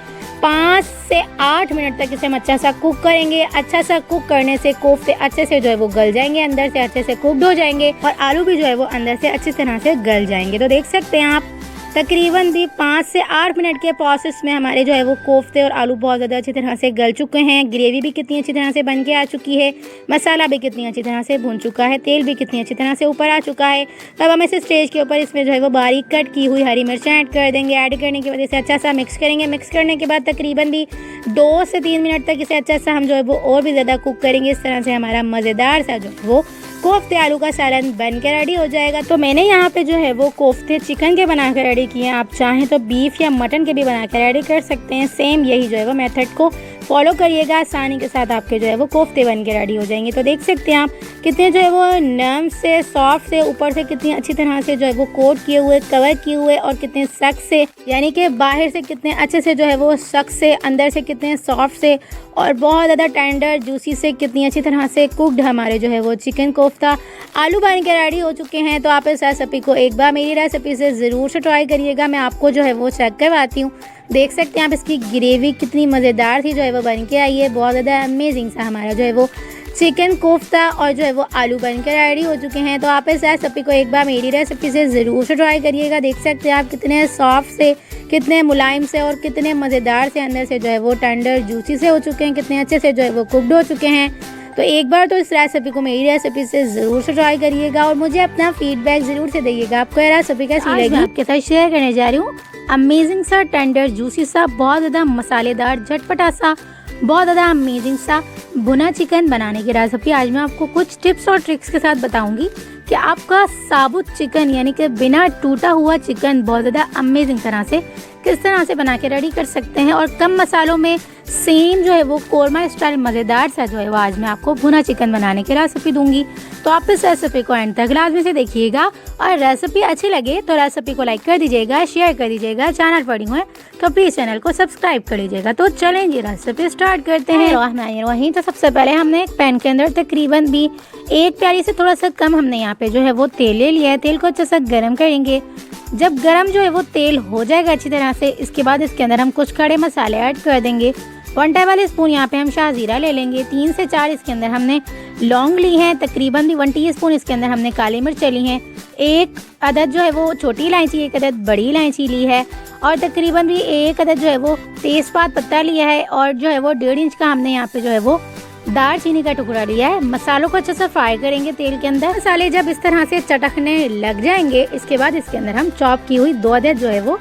5 से 8 मिनट तक इसे हम अच्छा सा कुक करेंगे। अच्छा सा कुक करने से कोफ्ते अच्छे से जो है वो गल जाएंगे, अंदर से अच्छे से कुकड हो जाएंगे और आलू भी जो है वो अंदर से अच्छी तरह से गल जाएंगे। तो देख सकते हैं आप, तकरीबन भी 5 से 8 मिनट के प्रोसेस में हमारे जो है वो कोफ्ते और आलू बहुत ज़्यादा अच्छी तरह से गल चुके हैं। ग्रेवी भी कितनी अच्छी तरह से बन के आ चुकी है, मसाला भी कितनी अच्छी तरह से भुन चुका है, तेल भी कितनी अच्छी तरह से ऊपर आ चुका है। तब हम इस स्टेज के ऊपर इसमें जो है वो बारीक कट की हुई हरी मिर्चें ऐड कर देंगे। ऐड करने की वजह से अच्छा सा मिक्स करेंगे। मिक्स करने के बाद तकरीबन भी 2 से 3 मिनट तक इसे अच्छा सा हम जो है वो और भी ज़्यादा कुक करेंगे। इस तरह से हमारा मज़ेदार सा जो है वो कोफ्ते आलू का सालन बन के रेडी हो जाएगा। तो मैंने यहाँ पे जो है वो कोफ्ते चिकन के बना के रेडी किए हैं। आप चाहें तो बीफ या मटन के भी बना के रेडी कर सकते हैं। सेम यही जो है वो मेथड को फॉलो करिएगा, आसानी के साथ आपके जो है वो कोफ्ते बन के रेडी हो जाएंगे। तो देख सकते हैं आप, कितने जो है वो नरम से सॉफ्ट से, ऊपर से कितनी अच्छी तरह से जो है वो कोट किए हुए, कवर किए हुए और कितने सख्त से, यानी कि बाहर से कितने अच्छे से जो है वो सख्त से, अंदर से कितने सॉफ्ट से और बहुत ज़्यादा टेंडर जूसी से कितनी अच्छी तरह से कुकड हमारे जो है वो चिकन कोफ्ता आलू बन के रेडी हो चुके हैं। तो आप इस रेसिपी को एक बार मेरी रेसिपी से ज़रूर से ट्राई करिएगा। मैं आपको जो है वो चेक करवाती हूँ। देख सकते हैं आप, इसकी ग्रेवी कितनी मज़ेदार थी जो है वो बन के आई है। बहुत ज़्यादा अमेजिंग सा हमारा जो है वो चिकन कोफ्ता और जो है वो आलू बन के रेडी हो चुके हैं। तो आप इस रेसिपी को एक बार मेरी रेसिपी से ज़रूर से ट्राई करिएगा। देख सकते हैं आप, कितने सॉफ्ट से, कितने मुलायम से और कितने मज़ेदार से अंदर से जो है वो टेंडर जूसी से हो चुके हैं, कितने अच्छे से जो है वो कुकड हो चुके हैं। तो एक बार तो इस रेसिपी को मेरी रेसिपी से ज़रूर से ट्राई करिएगा और मुझे अपना फीडबैक ज़रूर से दइएगा आपको ये रेसिपी कैसी लगी। आपके साथ शेयर करने जा रही हूँ अमेजिंग सा टेंडर जूसी सा बहुत ज़्यादा मसालेदार झटपटा सा बहुत ज़्यादा अमेजिंग सा भुना चिकन बनाने की रेसिपी। आज मैं आपको कुछ टिप्स और ट्रिक्स के साथ बताऊंगी कि आपका साबुत चिकन यानी कि बिना टूटा हुआ चिकन बहुत ज़्यादा अमेजिंग तरह से किस तरह से बना के रेडी कर सकते हैं और कम मसालों में सेम जो है वो कोरमा स्टाइल मज़ेदार सा जो है वो आज मैं आपको भुना चिकन बनाने की रेसिपी दूंगी। तो आप इस रेसिपी को एंड तक लाजमी से देखिएगा और रेसिपी अच्छी लगे तो रेसिपी को लाइक कर दीजिएगा, शेयर कर दीजिएगा। चैनल पर न्यू है तो प्लीज़ चैनल को सब्सक्राइब कर लीजिएगा। तो चलें जी रेसिपी स्टार्ट करते हैं। वहीं तो सबसे पहले हमने एक पैन के अंदर तकरीबन भी 1 प्याली से थोड़ा सा कम हमने यहाँ पे जो है वो तेल ले लिया है। तेल को अच्छा सा गर्म करेंगे। जब गरम जो है वो तेल हो जाएगा अच्छी तरह से, इसके बाद इसके अंदर हम कुछ खड़े मसाले ऐड कर देंगे। 1 टेबल स्पून यहाँ पे हम शाहजीरा ले लेंगे। 3 से 4 इसके अंदर हमने लौंग ली हैं। तकरीबन भी 1 टीस्पून इसके अंदर हमने काली मिर्च ली हैं। 1 अदद जो है वो छोटी इलायची, 1 अदद बड़ी इलायची ली है और तकरीबन भी 1 अदद जो है वो तेज़पात पत्ता लिया है और जो है वो 1.5 इंच का हमने यहाँ पे जो है वो दालचीनी का टुकड़ा लिया है। मसालों को अच्छे से फ्राई करेंगे तेल के अंदर। मसाले जब इस तरह से चटकने लग जाएंगे इसके बाद इसके अंदर हम चॉप की हुई 2 अदद जो है वो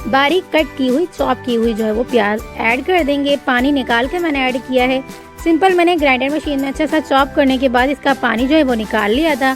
बारीक कट की हुई चॉप की हुई जो है वो प्याज ऐड कर देंगे। पानी निकाल के मैंने ऐड किया है। सिंपल मैंने ग्राइंडर मशीन में अच्छा सा चॉप करने के बाद इसका पानी जो है वो निकाल लिया था।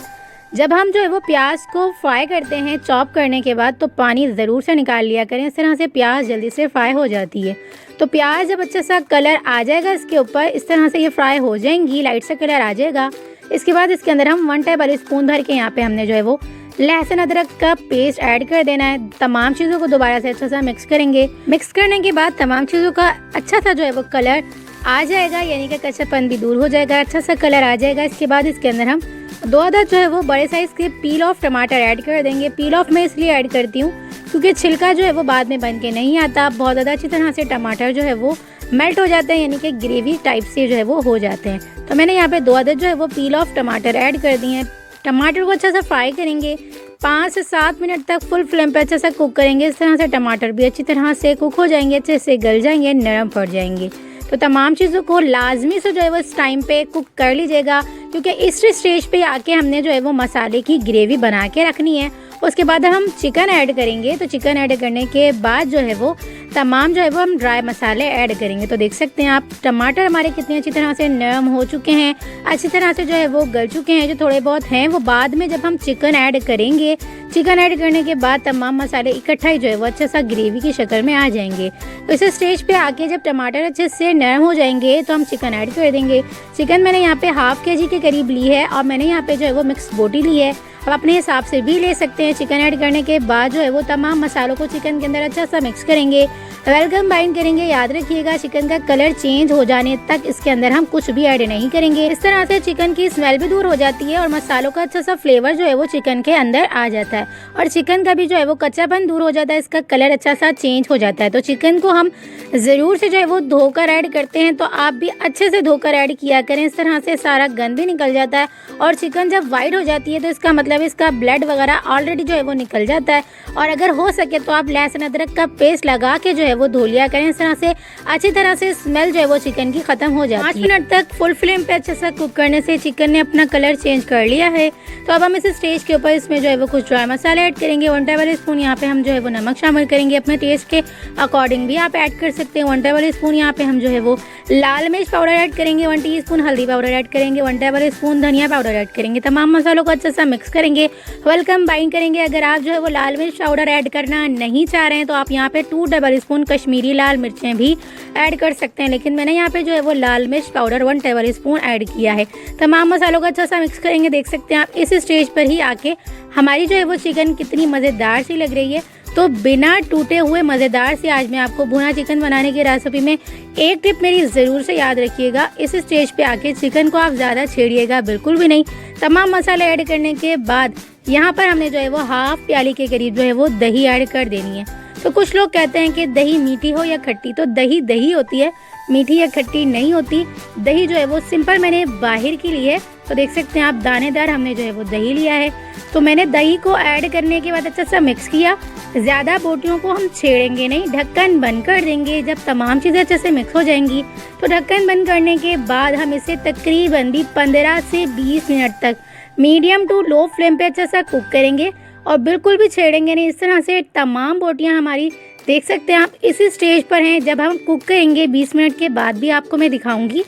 जब हम जो है वो प्याज को फ्राई करते हैं चॉप करने के बाद तो पानी ज़रूर से निकाल लिया करें, इस तरह से प्याज जल्दी से फ्राई हो जाती है। तो प्याज जब अच्छा सा कलर आ जाएगा इसके ऊपर, इस तरह से ये फ्राई हो जाएंगी, लाइट सा कलर आ जाएगा। इसके बाद इसके अंदर हम 1 टेबल स्पून भर के यहाँ पे हमने जो है वो लहसुन अदरक का पेस्ट ऐड कर देना है। तमाम चीज़ों को दोबारा से अच्छा सा मिक्स करेंगे। मिक्स करने के बाद तमाम चीज़ों का अच्छा सा जो है वो कलर आ जाएगा, यानी कि कच्चापन भी दूर हो जाएगा, अच्छा सा कलर आ जाएगा। इसके बाद इसके अंदर हम 2 अदद जो है वो बड़े साइज़ के पील ऑफ टमाटर ऐड कर देंगे। पील ऑफ मैं इसलिए ऐड करती हूँ क्योंकि छिलका जो है वो बाद में बन के नहीं आता। बहुत ज़्यादा अच्छी तरह से टमाटर जो है वो मेल्ट हो जाते हैं, यानी कि ग्रेवी टाइप से जो है वो हो जाते हैं। तो मैंने यहाँ पे 2 अदद जो है वो पील ऑफ टमाटर ऐड कर दिए हैं। टमाटर को अच्छा सा फ्राई करेंगे। 5 से 7 मिनट तक फुल फ्लेम पे अच्छा सा कुक करेंगे। इस तरह से टमाटर भी अच्छी तरह से कुक हो जाएंगे, अच्छे से गल जाएंगे, नरम पड़ जाएंगे। तो तमाम चीज़ों को लाजमी से जो है वो इस टाइम पे कुक कर लीजिएगा क्योंकि इस स्टेज पे आके हमने जो है वो मसाले की ग्रेवी बना के रखनी है। उसके बाद हम चिकन ऐड करेंगे। तो चिकन ऐड करने के बाद जो है वो तमाम जो है वो हम ड्राई मसाले ऐड करेंगे। तो देख सकते हैं आप टमाटर हमारे कितनी अच्छी तरह से नरम हो चुके हैं, अच्छी तरह से जो है वो गल चुके हैं। जो थोड़े बहुत हैं वो बाद में जब हम चिकन ऐड करेंगे, चिकन ऐड करने के बाद तमाम मसाले इकट्ठा ही जो है वो अच्छा सा ग्रेवी की शक्ल में आ जाएंगे। तो इस स्टेज पे आके जब टमाटर अच्छे से नरम हो जाएंगे तो हम चिकन ऐड कर देंगे। चिकन मैंने यहाँ पे ½ kg के करीब ली है और मैंने यहाँ पे जो है वो मिक्स बोटी ली है। आप अपने हिसाब से भी ले सकते हैं। चिकन ऐड करने के बाद जो है वो तमाम मसालों को चिकन के अंदर अच्छा सा मिक्स करेंगे, वेलकम बाइंड करेंगे। याद रखिएगा चिकन का कलर चेंज हो जाने तक इसके अंदर हम कुछ भी ऐड नहीं करेंगे। इस तरह से चिकन की स्मेल भी दूर हो जाती है और मसालों का अच्छा सा फ्लेवर जो है वो चिकन के अंदर आ जाता है और चिकन का भी जो है वो कच्चापन दूर हो जाता है, इसका कलर अच्छा सा चेंज हो जाता है। तो चिकन को हम ज़रूर से जो है वो धोकर ऐड करते हैं, तो आप भी अच्छे से धोकर ऐड किया करें। इस तरह से सारा गंद भी निकल जाता है और चिकन जब वाइट हो जाती है तो इसका मतलब इसका ब्लड वगैरह ऑलरेडी जो है वो निकल जाता है। और अगर हो सके तो आप लहसुन अदरक का पेस्ट लगा के जो है वो धो लिया करें। इस तरह से अच्छी तरह से स्मेल जो है वो चिकन की ख़त्म हो जाती है। 5 मिनट तक फुल फ्लेम पे अच्छे से कुक करने से चिकन ने अपना कलर चेंज कर लिया है। तो अब हम इस स्टेज के ऊपर इसमें जो है वो कुछ ड्राई मसाले ऐड करेंगे। 1 टेबल स्पून यहाँ पे हम जो है वो नमक शामिल करेंगे, अपने टेस्ट के अकॉर्डिंग भी आप ऐड कर सकते हैं। 1 टेबल स्पून यहाँ पे हम जो है वो लाल मिर्च पाउडर ऐड करेंगे। 1 टीस्पून हल्दी पाउडर ऐड करेंगे। 1 टेबल स्पून धनिया पाउडर ऐड करेंगे। तमाम मसालों को अच्छे से मिक्स करेंगे, वेलकम बाइंड करेंगे। अगर आप जो है वो लाल मिर्च पाउडर ऐड करना नहीं चाह रहे हैं तो आप यहाँ पे 2 टेबल स्पून कश्मीरी लाल मिर्चें भी ऐड कर सकते हैं, लेकिन मैंने यहाँ पे जो है वो लाल मिर्च पाउडर 1 टेबल स्पून ऐड किया है। तमाम मसालों को अच्छा सा मिक्स करेंगे। देख सकते हैं आप इस स्टेज पर ही आके हमारी जो है वो चिकन कितनी मज़ेदार सी लग रही है। तो बिना टूटे हुए मज़ेदार से आज मैं आपको भुना चिकन बनाने की रेसिपी में एक टिप मेरी ज़रूर से याद रखिएगा। इस स्टेज पे आके चिकन को आप ज़्यादा छेड़िएगा बिल्कुल भी नहीं। तमाम मसाले ऐड करने के बाद यहाँ पर हमने जो है वो ½ प्याली के करीब जो है वो दही ऐड कर देनी है। तो कुछ लोग कहते हैं कि दही मीठी हो या खट्टी, तो दही दही होती है, मीठी या खट्टी नहीं होती। दही जो है वो सिंपल मैंने बाहर के लिए तो देख सकते हैं आप दानेदार हमने जो है वो दही लिया है। तो मैंने दही को ऐड करने के बाद अच्छा सा मिक्स किया। ज़्यादा बोटियों को हम छेड़ेंगे नहीं, ढक्कन बंद कर देंगे। जब तमाम चीज़ें अच्छे से मिक्स हो जाएंगी तो ढक्कन बंद करने के बाद हम इसे तकरीबन भी 15 से 20 मिनट तक मीडियम टू लो फ्लेम पे अच्छा सा कुक करेंगे और बिल्कुल भी छेड़ेंगे नहीं। इस तरह से तमाम बोटियां हमारी देख सकते हैं आप इसी स्टेज पर हैं। जब हम कुक करेंगे 20 मिनट के बाद भी आपको मैं दिखाऊंगी,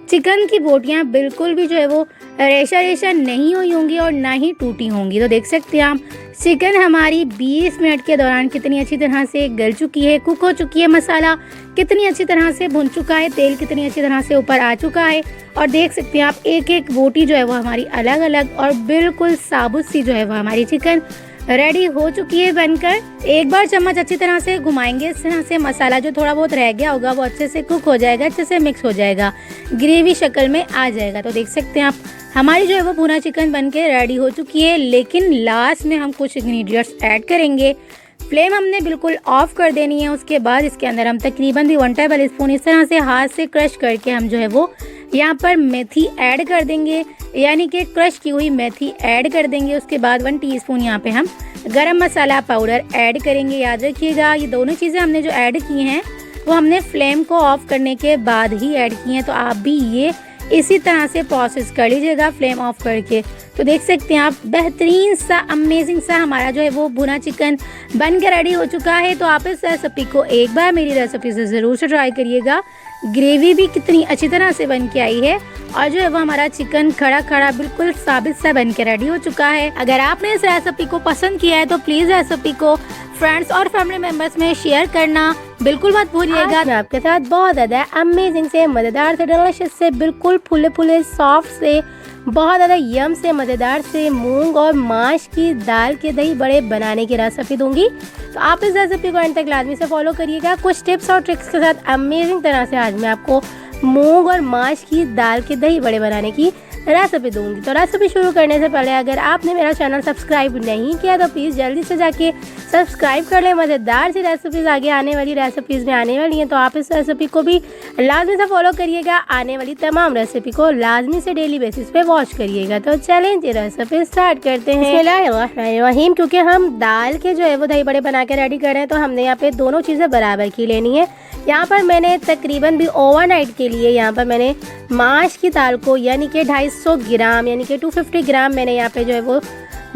चिकन की बोटियां बिल्कुल भी जो है वो रेशा रेशा नहीं हुई होंगी और ना ही टूटी होंगी। तो देख सकते हैं आप चिकन हमारी 20 मिनट के दौरान कितनी अच्छी तरह से गल चुकी है, कुक हो चुकी है। मसाला कितनी अच्छी तरह से भुन चुका है, तेल कितनी अच्छी तरह से ऊपर आ चुका है। और देख सकते हैं आप एक एक बोटी जो है वो हमारी अलग अलग और बिल्कुल साबुत सी जो है वो हमारी चिकन रेडी हो चुकी है बनकर। एक बार चम्मच अच्छी तरह से घुमाएंगे, इस तरह से मसाला जो थोड़ा बहुत रह गया होगा वो अच्छे से कुक हो जाएगा, अच्छे से मिक्स हो जाएगा, ग्रेवी शक्ल में आ जाएगा। तो देख सकते हैं आप हमारी जो है वो भुना चिकन बनके रेडी हो चुकी है। लेकिन लास्ट में हम कुछ इंग्रेडिएंट्स ऐड करेंगे। फ्लेम हमने बिल्कुल ऑफ कर देनी है। उसके बाद इसके अंदर हम तकरीबन भी 1 टेबल स्पून इस तरह से हाथ से क्रश करके हम जो है वो यहाँ पर मेथी ऐड कर देंगे, यानी कि क्रश की हुई मेथी ऐड कर देंगे। उसके बाद 1 टीस्पून यहाँ पे हम गरम मसाला पाउडर ऐड करेंगे। याद रखिएगा ये दोनों चीज़ें हमने जो ऐड की हैं वो हमने फ्लेम को ऑफ करने के बाद ही ऐड की हैं। तो आप भी ये इसी तरह से प्रोसेस कर लीजिएगा फ्लेम ऑफ करके। तो देख सकते हैं आप बेहतरीन सा अमेजिंग सा हमारा जो है वो भुना चिकन बन के रेडी हो चुका है। तो आप इस रेसिपी को एक बार मेरी रेसिपी से ज़रूर से ट्राई करिएगा। ग्रेवी भी कितनी अच्छी तरह से बन के आई है और जो है वो हमारा चिकन खड़ा खड़ा बिल्कुल साबित सा बन के रेडी हो चुका है। अगर आपने इस रेसिपी को पसंद किया है तो प्लीज़ रेसिपी को फ्रेंड्स और फैमिली मेंबर्स में शेयर करना बिल्कुल मत भूलिएगा। मैं आपके साथ बहुत ज़्यादा अमेजिंग से मज़ेदार से डिलीशियस से बिल्कुल फुले फुले सॉफ्ट से बहुत ज़्यादा यम से मज़ेदार से मूंग और माश की दाल के दही बड़े बनाने की रेसिपी दूंगी। तो आप इस रेसिपी को अंत तक लाजमी से फॉलो करिएगा। कुछ टिप्स और ट्रिक्स के साथ अमेजिंग तरह से आज मैं आपको मूंग और माश की दाल के दही बड़े बनाने की रेसिपी दूंगी। तो रेसिपी शुरू करने से पहले अगर आपने मेरा चैनल सब्सक्राइब नहीं किया तो प्लीज़ जल्दी से जाके सब्सक्राइब कर लें। मज़ेदार सी रेसिपीज़ आगे आने वाली रेसिपीज़ में आने वाली हैं, तो आप इस रेसिपी को भी लाजमी से फॉलो करिएगा। आने वाली तमाम रेसिपी को लाजमी से डेली बेसिस पे वॉच करिएगा। तो चलें ये रेसिपी स्टार्ट करते हैं। बिस्मिल्लाहिर्रहमानिर्रहीम। क्योंकि हम दाल के जो है वो दही बड़े बना के रेडी कर रहे हैं तो हमने यहाँ पे दोनों चीज़ें बराबर की लेनी है। यहाँ पर मैंने तकरीबन भी ओवरनाइट के लिए यहाँ पर मैंने माश की दाल को यानी कि 250 ग्राम यानी कि 250 ग्राम मैंने यहाँ पे जो है वो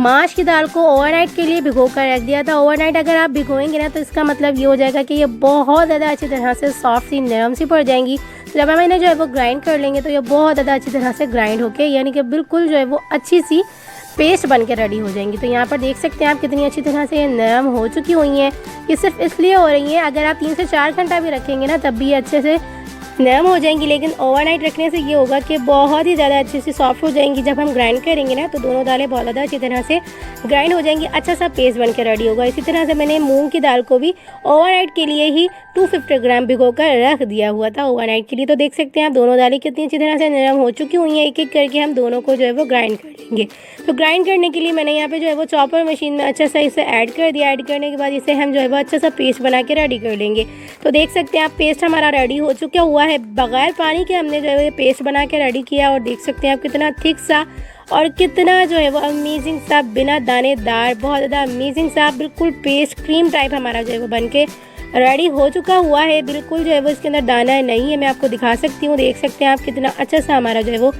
माश की दाल को ओवरनाइट के लिए भिगो कर रख दिया था। ओवरनाइट अगर आप भिगोएंगे ना तो इसका मतलब ये हो जाएगा कि ये बहुत ज़्यादा अच्छी तरह से सॉफ्ट सी नरम सी पड़ जाएंगी। जब हम इन्हें जो है वो ग्राइंड कर लेंगे तो ये बहुत ज़्यादा अच्छी तरह से ग्राइंड होके यानी कि बिल्कुल जो है वो अच्छी सी पेस्ट बन के रेडी हो जाएंगी। तो यहाँ पर देख सकते हैं आप कितनी अच्छी तरह से ये नरम हो चुकी हुई हैं। ये सिर्फ इसलिए हो रही हैं, अगर आप 3 से 4 घंटा भी रखेंगे ना तब भी ये अच्छे से नरम हो जाएंगी। लेकिन ओवरनाइट रखने से ये होगा कि बहुत ही ज़्यादा अच्छी सी सॉफ्ट हो जाएंगी। जब हम ग्राइंड करेंगे ना तो दोनों दालें बहुत ज़्यादा अच्छी तरह से ग्राइंड हो जाएंगी, अच्छा सा पेस्ट बन के रेडी होगा। इसी तरह से मैंने मूंग की दाल को भी ओवरनाइट के लिए ही 250 ग्राम भिगो कर रख दिया हुआ था ओवरनाइट के लिए। तो देख सकते हैं आप दोनों दालें कितनी अच्छी तरह से नरम हो चुकी हुई हैं। एक एक करके हम दोनों को जो है वो ग्राइंड कर लेंगे। तो ग्राइंड करने के लिए मैंने यहाँ पे जो है वो चॉपर मशीन में अच्छा सा इसे ऐड कर दिया। ऐड करने के बाद इसे हम जो है वो अच्छा सा पेस्ट बना के रेडी कर लेंगे। तो देख सकते हैं आप पेस्ट हमारा रेडी हो चुका हुआ है। बगैर पानी के हमने जो है पेस्ट बना के रेडी किया और देख सकते हैं आप कितना थिक सा और कितना जो है वो अमेजिंग सा बिना दानेदार बहुत ज़्यादा अमेजिंग सा बिल्कुल पेस्ट क्रीम टाइप हमारा जो है वो बन के रेडी हो चुका हुआ है। बिल्कुल जो है वो इसके अंदर दाना नहीं है, मैं आपको दिखा सकती हूँ। देख सकते हैं आप कितना अच्छा सा हमारा जो है वो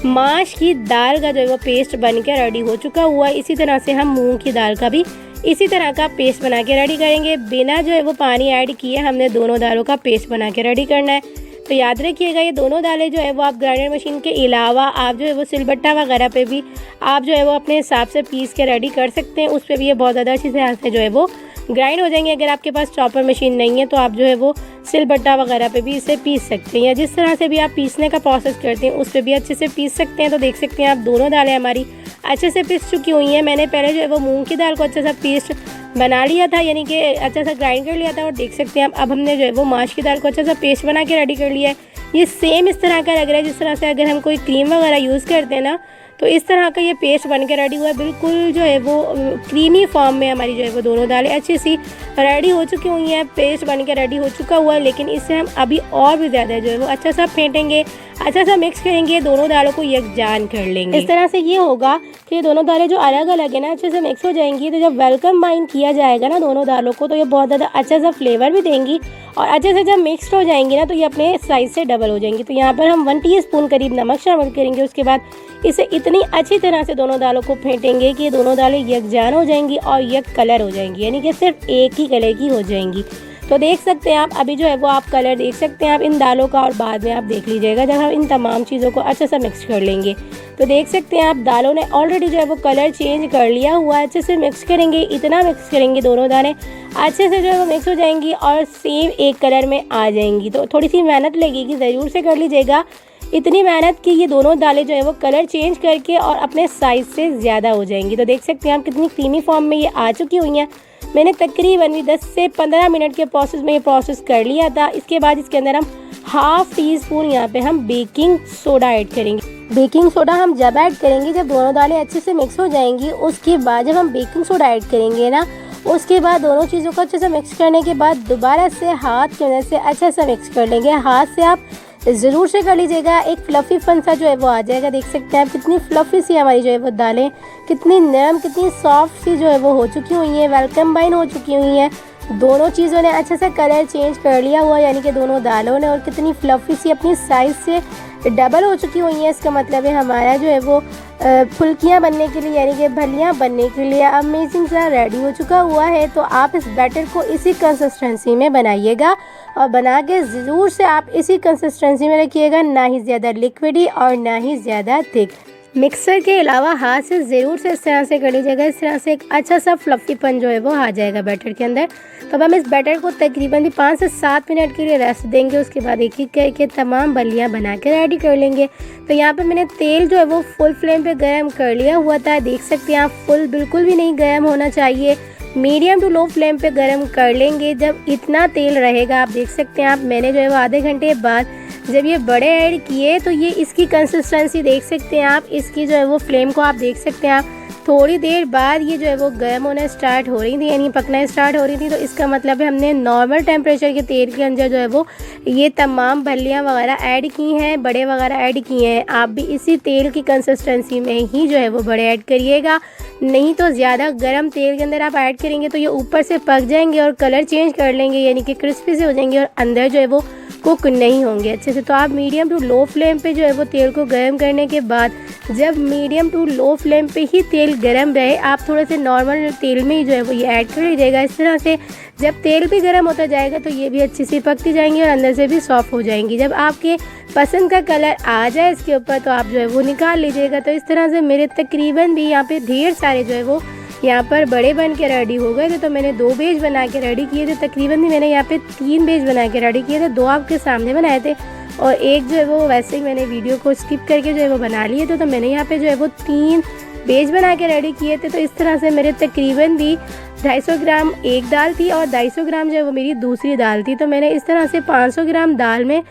माश की दाल का जो है वो पेस्ट बन के रेडी हो चुका हुआ है। इसी तरह से हम मूंग की दाल का भी इसी तरह का पेस्ट बना के रेडी करेंगे। बिना जो है वो पानी ऐड किए हमने दोनों दालों का पेस्ट बना के रेडी करना है। तो याद रखिएगा ये दोनों दालें जो है वो आप ग्राइंडर मशीन के अलावा आप जो है वो सिलबट्टा वगैरह पे भी आप जो है वो अपने हिसाब से पीस के रेडी कर सकते हैं। उस पर भी ये बहुत ज़्यादा अच्छी तरह से जो है वो ग्राइंड हो जाएंगे। अगर आपके पास चॉपर मशीन नहीं है तो आप जो है वो सिलबट्टा वगैरह पे भी इसे पीस सकते हैं, या जिस तरह से भी आप पीसने का प्रोसेस करते हैं उस पर भी अच्छे से पीस सकते हैं। तो देख सकते हैं आप दोनों दालें हमारी अच्छे से पीस चुकी हुई हैं। मैंने पहले जो है वो मूंग की दाल को अच्छा सा पेस्ट बना लिया था, यानी कि अच्छा सा ग्राइंड कर लिया था। और देख सकते हैं आप अब हमने जो है वो माश की दाल को अच्छा सा पेस्ट बना के रेडी कर लिया है। ये सेम इस तरह का लग रहा है जिस तरह से अगर हम कोई क्रीम वगैरह यूज़ करते हैं ना तो इस तरह का ये पेस्ट बन के रेडी हुआ है। बिल्कुल जो है वो क्रीमी फॉर्म में हमारी जो है वो दोनों दालें अच्छी सी रेडी हो चुकी हुई हैं, पेस्ट बन के रेडी हो चुका हुआ है। लेकिन इससे हम अभी और भी ज़्यादा जो है वो अच्छा सा फेंटेंगे, अच्छा सा मिक्स करेंगे, दोनों दालों को यकजान कर लेंगे। इस तरह से ये होगा कि दोनों दालें जो अलग अलग है ना अच्छे से मिक्स हो जाएंगी। तो जब वेलकम बाइंड किया जाएगा ना दोनों दालों को, तो ये बहुत ज़्यादा अच्छा सा फ्लेवर भी देंगी और अच्छे से जब मिक्सड हो जाएंगी ना तो ये अपने साइज से डबल हो जाएंगी। तो यहाँ पर हम 1 टीस्पून करीब नमक शामिल करेंगे। उसके बाद इसे इतनी अच्छी तरह से दोनों दालों को फेंटेंगे कि दोनों दालें यकजान हो जाएंगी और यक कलर हो जाएंगी, यानी कि सिर्फ एक ही कलर की हो जाएंगी। तो देख सकते हैं आप अभी जो है वो आप कलर देख सकते हैं आप इन दालों का, और बाद में आप देख लीजिएगा जब हम इन तमाम चीज़ों को अच्छे से मिक्स कर लेंगे। तो देख सकते हैं आप दालों ने ऑलरेडी जो है वो कलर चेंज कर लिया हुआ है। अच्छे से मिक्स करेंगे, इतना मिक्स करेंगे दोनों दालें अच्छे से जो है वो मिक्स हो जाएंगी और सेम एक कलर में आ जाएंगी। तो थोड़ी सी मेहनत लगेगी, ज़रूर से कर लीजिएगा इतनी मेहनत कि ये दोनों दालें जो है वो कलर चेंज करके और अपने साइज़ से ज़्यादा हो जाएंगी। तो देख सकते हैं आप कितनी क्रीमी फॉर्म में ये आ चुकी हुई हैं। मैंने तकरीबन भी 10 से 15 मिनट के प्रोसेस में ये प्रोसेस कर लिया था। इसके बाद इसके अंदर हम ½ टीस्पून यहाँ पे हम बेकिंग सोडा ऐड करेंगे। बेकिंग सोडा हम जब ऐड करेंगे जब दोनों दालें अच्छे से मिक्स हो जाएंगी। उसके बाद जब हम बेकिंग सोडा ऐड करेंगे ना, उसके बाद दोनों चीज़ों को अच्छे से मिक्स करने के बाद दोबारा से हाथ की मदद से अच्छे से मिक्स कर लेंगे। हाथ से आप ज़रूर से कर लीजिएगा, एक फ्लफ़ी फन सा जो है वो आ जाएगा। देख सकते हैं आप कितनी फ्लफ़ी सी हमारी जो है वो दालें कितनी नरम कितनी सॉफ्ट सी जो है वो हो चुकी हुई हैं, वेलकम बाइन हो चुकी हुई हैं। दोनों चीज़ों ने अच्छे से कलर चेंज कर लिया हुआ, यानी कि दोनों दालों ने, और कितनी फ्लफ़ी सी अपनी साइज़ से डबल हो चुकी हुई हैं। इसका मतलब है हमारा जो है वो फुल्कियाँ बनने के लिए यानी कि भलियाँ बनने के लिए अमेजिंग सा रेडी हो चुका हुआ है। तो आप इस बैटर को इसी कंसिस्टेंसी में बनाइएगा और बना के ज़रूर से आप इसी कंसिस्टेंसी में रखिएगा, ना ही ज़्यादा लिक्विडी और ना ही ज़्यादा थिक। मिक्सर के अलावा हाथ से ज़रूर से इस तरह से कर लीजिएगा, इस तरह से एक अच्छा सा फ्लफ़ीपन जो है वो आ जाएगा बैटर के अंदर। तो अब हम इस बैटर को तकरीबन भी 5 से 7 मिनट के लिए रेस्ट देंगे। उसके बाद एक एक करके तमाम बल्लियाँ बना के रेडी कर लेंगे। तो यहाँ पे मैंने तेल जो है वो फुल फ्लेम पे गर्म कर लिया हुआ था। देख सकते हैं आप फुल बिल्कुल भी नहीं गर्म होना चाहिए, मीडियम टू लो फ्लेम पे गर्म कर लेंगे। जब इतना तेल रहेगा, आप देख सकते हैं आप मैंने जो है वो आधे घंटे बाद जब ये बड़े ऐड किए तो ये इसकी कंसिस्टेंसी देख सकते हैं आप, इसकी जो है वो फ्लेम को आप देख सकते हैं आप थोड़ी देर बाद ये जो है वो गर्म होना स्टार्ट हो रही थी, यानी पकना स्टार्ट हो रही थी। तो इसका मतलब है हमने नॉर्मल टेम्परेचर के तेल के अंदर जो है वो ये तमाम भलियाँ वगैरह ऐड की हैं, बड़े वगैरह ऐड किए हैं। आप भी इसी तेल की कंसिस्टेंसी में ही जो है वो बड़े ऐड करिएगा, नहीं तो ज़्यादा गर्म तेल के अंदर आप ऐड करेंगे तो ये ऊपर से पक जाएंगे और कलर चेंज कर लेंगे, यानी कि क्रिस्पी से हो जाएंगे और अंदर जो है वो कुक नहीं होंगे अच्छे से। तो आप मीडियम टू लो फ्लेम पे जो है वो तेल को गर्म करने के बाद, जब मीडियम टू लो फ्लेम पे ही तेल गर्म रहे, आप थोड़े से नॉर्मल तेल में ही जो है वो ये ऐड कर लीजिएगा। इस तरह से जब तेल भी गर्म होता जाएगा तो ये भी अच्छी सी पकती जाएंगी और अंदर से भी सॉफ्ट हो जाएंगी। जब आपके पसंद का कलर आ जाए इसके ऊपर तो आप जो है वो निकाल लीजिएगा। तो इस तरह से मेरे तकरीबन भी यहाँ पे ढेर सारे जो है वो यहाँ पर बड़े बन के रेडी हो गए थे। तो मैंने 2 बेच बना के रेडी किए थे, तकरीबन भी मैंने यहाँ पे 3 बेच बना के रेडी किए थे। 2 आपके सामने बनाए थे और एक जो है वो वैसे ही मैंने वीडियो को स्किप करके जो है वो बना लिए थे। तो मैंने यहाँ पे जो है वो 3 बेच बना के रेडी किए थे। तो इस तरह से मेरे तकरीबन भी 250 ग्राम एक दाल थी और 250 ग्राम जो है वो मेरी दूसरी दाल थी। तो मैंने इस तरह से 500 ग्राम दाल में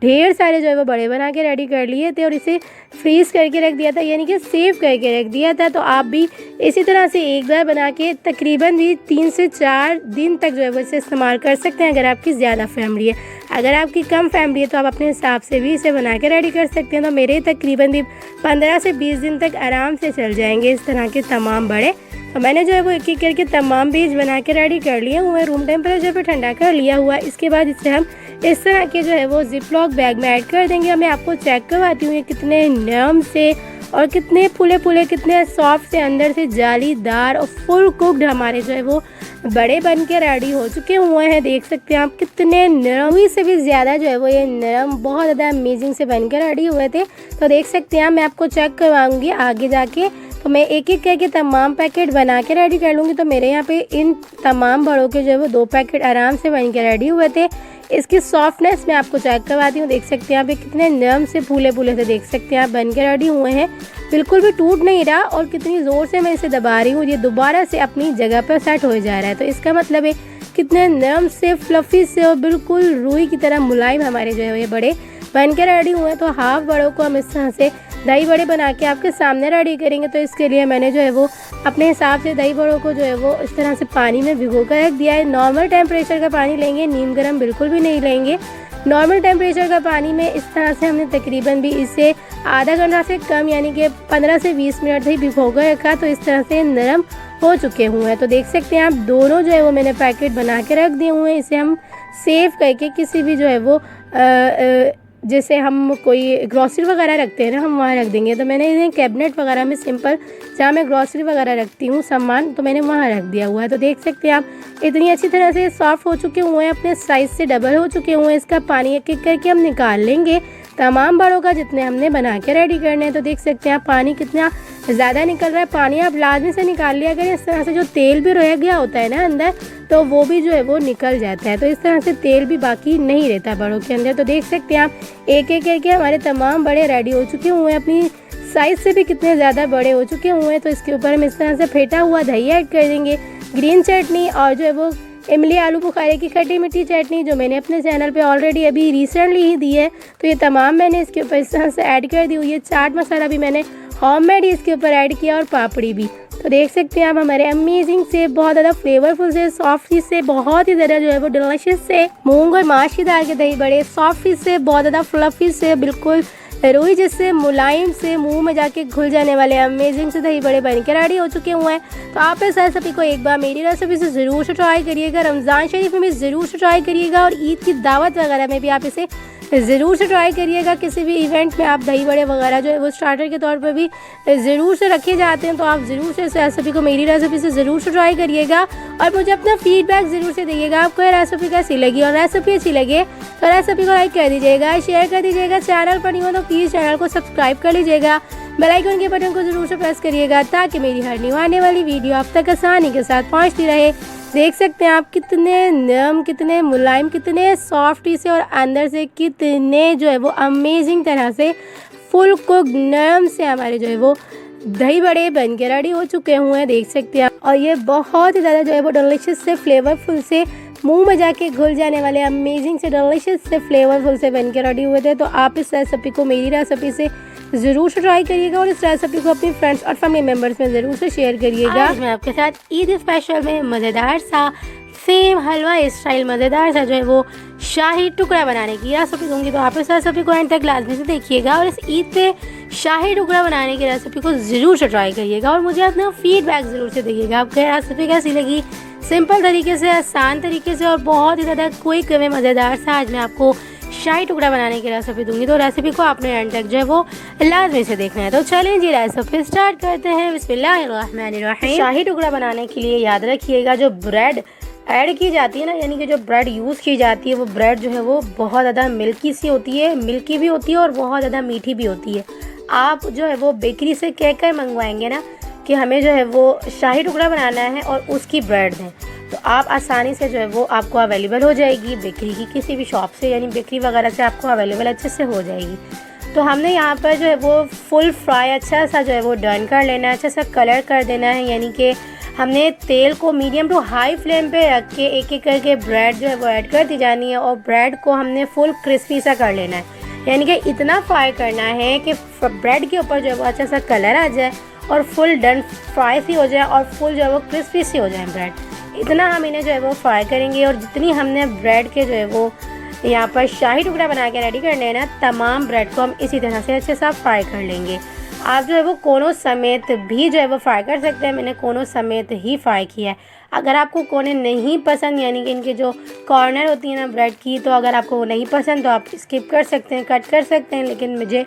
ढेर सारे जो है वो बड़े बना के रेडी कर लिए थे और इसे फ्रीज़ करके रख दिया था, यानी कि सेव करके रख दिया था। तो आप भी इसी तरह से एक बार बना के तकरीबन भी 3 से 4 दिन तक जो है वो इसे इस्तेमाल कर सकते हैं, अगर आपकी ज़्यादा फैमिली है। अगर आपकी कम फैमिली है तो आप अपने हिसाब से भी इसे बना के रेडी कर सकते हैं। तो मेरे तकरीबन भी 15 से 20 दिन तक आराम से चल जाएंगे इस तरह के तमाम बड़े। तो मैंने जो है वो एक एक करके तमाम बीज बना के रेडी कर लिए हुए, रूम टेम्परेचर पे ठंडा कर लिया हुआ। इसके बाद इसे हम इस तरह के जो है वो जिपलॉक बैग में ऐड कर देंगे। मैं आपको चेक करवाती हूँ ये कितने नरम से और कितने फूले फूले कितने सॉफ्ट से, अंदर से जालीदार और फुल कुक्ड हमारे जो है वो बड़े बन के रेडी हो चुके हुए हैं। देख सकते हैं आप कितने नरमी से भी ज़्यादा जो है वो ये नरम बहुत ज़्यादा अमेजिंग से बन के रेडी हुए थे। तो देख सकते हैं मैं आपको चेक करवाऊँगी आगे जाके। तो मैं एक एक करके तमाम पैकेट बना के रेडी कर लूँगी। तो मेरे यहाँ पे इन तमाम बड़ों के जो है वो 2 पैकेट आराम से बन के रेडी हुए थे। इसकी सॉफ्टनेस मैं आपको चेक करवाती हूँ। देख सकते हैं आप ये कितने नरम से फूले फूले से देख सकते हैं आप बन के रेडी हुए हैं, बिल्कुल भी टूट नहीं रहा और कितनी ज़ोर से मैं इसे दबा रही हूँ ये दोबारा से अपनी जगह पर सेट हो जा रहा है। तो इसका मतलब है कितने नरम से फ्लफ़ी से और बिल्कुल रुई की तरह मुलायम हमारे जो है ये बड़े बन के रेडी हुए हैं। तो हाफ बड़ों को हम इस तरह से दही बड़े बना के आपके सामने रेडी करेंगे। तो इसके लिए मैंने जो है वो अपने हिसाब से दही बड़ों को जो है वो इस तरह से पानी में भिगो कर रख दिया है। नॉर्मल टेम्परेचर का पानी लेंगे, नीम गर्म बिल्कुल भी नहीं लेंगे। नॉर्मल टेम्परेचर का पानी में इस तरह से हमने तकरीबन भी इसे आधा घंटा से कम यानी कि 15 से 20 मिनट ही भिगो कर रखा, तो इस तरह से नरम हो चुके हुए हैं। तो देख सकते हैं आप, दोनों जो है वो मैंने पैकेट बना के रख दिए हुए हैं। इसे हम सेव करके किसी भी जो है वो जैसे हम कोई ग्रॉसरी वगैरह रखते हैं ना, हम वहाँ रख देंगे। तो मैंने इन्हें कैबिनेट वगैरह में सिंपल जहाँ मैं ग्रॉसरी वगैरह रखती हूँ सामान, तो मैंने वहाँ रख दिया हुआ है। तो देख सकते हैं आप, इतनी अच्छी तरह से सॉफ्ट हो चुके हुए हैं, अपने साइज़ से डबल हो चुके हुए हैं। इसका पानी एक एक करके हम निकाल लेंगे, तमाम बड़ों का जितने हमने बना के रेडी करने हैं। तो देख सकते हैं आप, पानी कितना ज़्यादा निकल रहा है। पानी आप लाजमी से निकाल लिया करें, इस तरह से जो तेल भी रह गया होता है ना अंदर, तो वो भी जो है वो निकल जाता है। तो इस तरह से तेल भी बाकी नहीं रहता बड़ों के अंदर। तो देख सकते हैं आप, एक एक करके हमारे तमाम बड़े रेडी हो चुके हुए हैं, अपनी साइज़ से भी कितने ज़्यादा बड़े हो चुके हुए हैं। तो इसके ऊपर हम इस तरह से फेंटा हुआ दही ऐड कर देंगे, ग्रीन चटनी और जो है वो इमली आलू बुखारे की खट्टी मीठी चटनी जो मैंने अपने चैनल पे ऑलरेडी अभी रिसेंटली ही दी है। तो ये तमाम मैंने इसके ऊपर इस तरह से ऐड कर दी हुई है। चाट मसाला भी मैंने होममेड ही इसके ऊपर ऐड किया और पापड़ी भी। तो देख सकते हैं आप, हमारे अमेजिंग से, बहुत ज़्यादा फ्लेवरफुल से, सॉफ्ट से, बहुत ही ज़्यादा जो है वो डिलीशियस से मूंग और माश की दाल के दही बड़े, सॉफ्ट से, बहुत ज़्यादा फ्लफी से, बिल्कुल रुई जिससे मुलायम से, मुंह में जाके घुल जाने वाले अमेजिंग से दही बड़े बन के रेडी हो चुके हुए हैं। तो आप इस रेसिपी को एक बार मेरी रेसिपी से ज़रूर से ट्राई करिएगा, रमज़ान शरीफ में भी ज़रूर से ट्राई करिएगा और ईद की दावत वगैरह में भी आप इसे ज़रूर से ट्राई करिएगा। किसी भी इवेंट में आप दही बड़े वगैरह जो है वो स्टार्टर के तौर पर भी ज़रूर से रखे जाते हैं। तो आप ज़रूर से इस रेसिपी को मेरी रेसिपी से ज़रूर से ट्राई करिएगा और मुझे अपना फीडबैक ज़रूर से दीजिएगा, आपको ये रेसिपी कैसी लगी। और रेसिपी अच्छी लगे तो रेसिपी को लाइक कर दीजिएगा, शेयर कर दीजिएगा। चैनल पर नहीं हो तो प्लीज़ चैनल को सब्सक्राइब कर लीजिएगा, बेल आइकन के बटन को ज़रूर से प्रेस करिएगा ताकि मेरी हर न्यू आने वाली वीडियो आप तक आसानी के साथ पहुँचती रहे। देख सकते हैं आप, कितने नरम, कितने मुलायम, कितने सॉफ्टी से और अंदर से कितने जो है वो अमेजिंग तरह से फुल कुक नरम से हमारे जो है वो दही बड़े बन के रेडी हो चुके हुए हैं। देख सकते हैं और ये बहुत ही ज़्यादा जो है वो डिलीशियस से, फ्लेवरफुल से, मुंह में जाके घुल जाने वाले अमेजिंग से, डिलीशियस से, फ्लेवरफुल से बन के रेडी हुए थे। तो आप इस रेसिपी को मेरी रेसिपी से ज़रूर से ट्राई करिएगा और इस रेसिपी को अपने फ्रेंड्स और फैमिली मेम्बर्स में ज़रूर से शेयर करिएगा। आज मैं आपके साथ ईद स्पेशल में मज़ेदार सा सेम हलवा स्टाइल मज़ेदार सा जो है वो शाही टुकड़ा बनाने की रेसिपी दूंगी। तो आप इस रेसिपी को एंड तक लाजमी से देखिएगा और इस ईद पे शाही टुकड़ा बनाने की रेसिपी को ज़रूर से ट्राई करिएगा और मुझे अपना फीडबैक ज़रूर से दीजिएगा, आपको रेसिपी कैसी लगी। सिंपल तरीके से, आसान तरीके से और बहुत ही ज़्यादा क्विक में मज़ेदार सा आज मैं आपको शाही टुकड़ा बनाने की रेसिपी दूंगी। तो रेसिपी को आपने एंड तक जो है वो लाजमी से देखना है। तो चलें जी, रेसिपी स्टार्ट करते हैं। बिस्मिल्लाहिर्रहमानिर्रहीम। शाही टुकड़ा बनाने के लिए याद रखिएगा, जो ब्रेड ऐड की जाती है ना, यानी कि जो ब्रेड यूज़ की जाती है, वो ब्रेड जो है वो बहुत ज़्यादा मिल्की सी होती है, मिल्की भी होती है और बहुत ज़्यादा मीठी भी होती है। आप जो है वो बेकरी से कहकर मंगवाएंगे ना कि हमें जो है वो शाही टुकड़ा बनाना है और उसकी ब्रेड दें, तो आप आसानी से जो है वो आपको अवेलेबल हो जाएगी बेकरी की किसी भी शॉप से, यानी बेकरी वगैरह से आपको अवेलेबल अच्छे से हो जाएगी। तो हमने यहाँ पर जो है वो फुल फ्राई अच्छा सा जो है वो डन कर लेना है, अच्छा सा कलर कर देना है। यानी कि हमने तेल को मीडियम टू हाई फ्लेम पे रख के एक एक करके ब्रेड जो है वो ऐड करती जानी है और ब्रेड को हमने फुल क्रिस्पी सा कर लेना है। यानी कि इतना फ्राई करना है कि ब्रेड के ऊपर जो है वो अच्छा सा कलर आ जाए और फुल डन फ्राई सी हो जाए और फुल जो है वो क्रिस्पी सी हो जाए ब्रेड। इतना हम इन्हें जो है वो फ्राई करेंगे और जितनी हमने ब्रेड के जो है वो यहाँ पर शाही टुकड़ा बना के रेडी करने हैं ना, तमाम ब्रेड को हम इसी तरह से अच्छे से फ्राई कर लेंगे। आप जो है वो कोनों समेत भी जो है वो फ्राई कर सकते हैं, मैंने कोनों समेत ही फ्राई किया है। अगर आपको कोने नहीं पसंद, यानी कि इनके जो कॉर्नर होती है ना ब्रेड की, तो अगर आपको वो नहीं पसंद तो आप स्किप कर सकते हैं, कट कर सकते हैं, लेकिन मुझे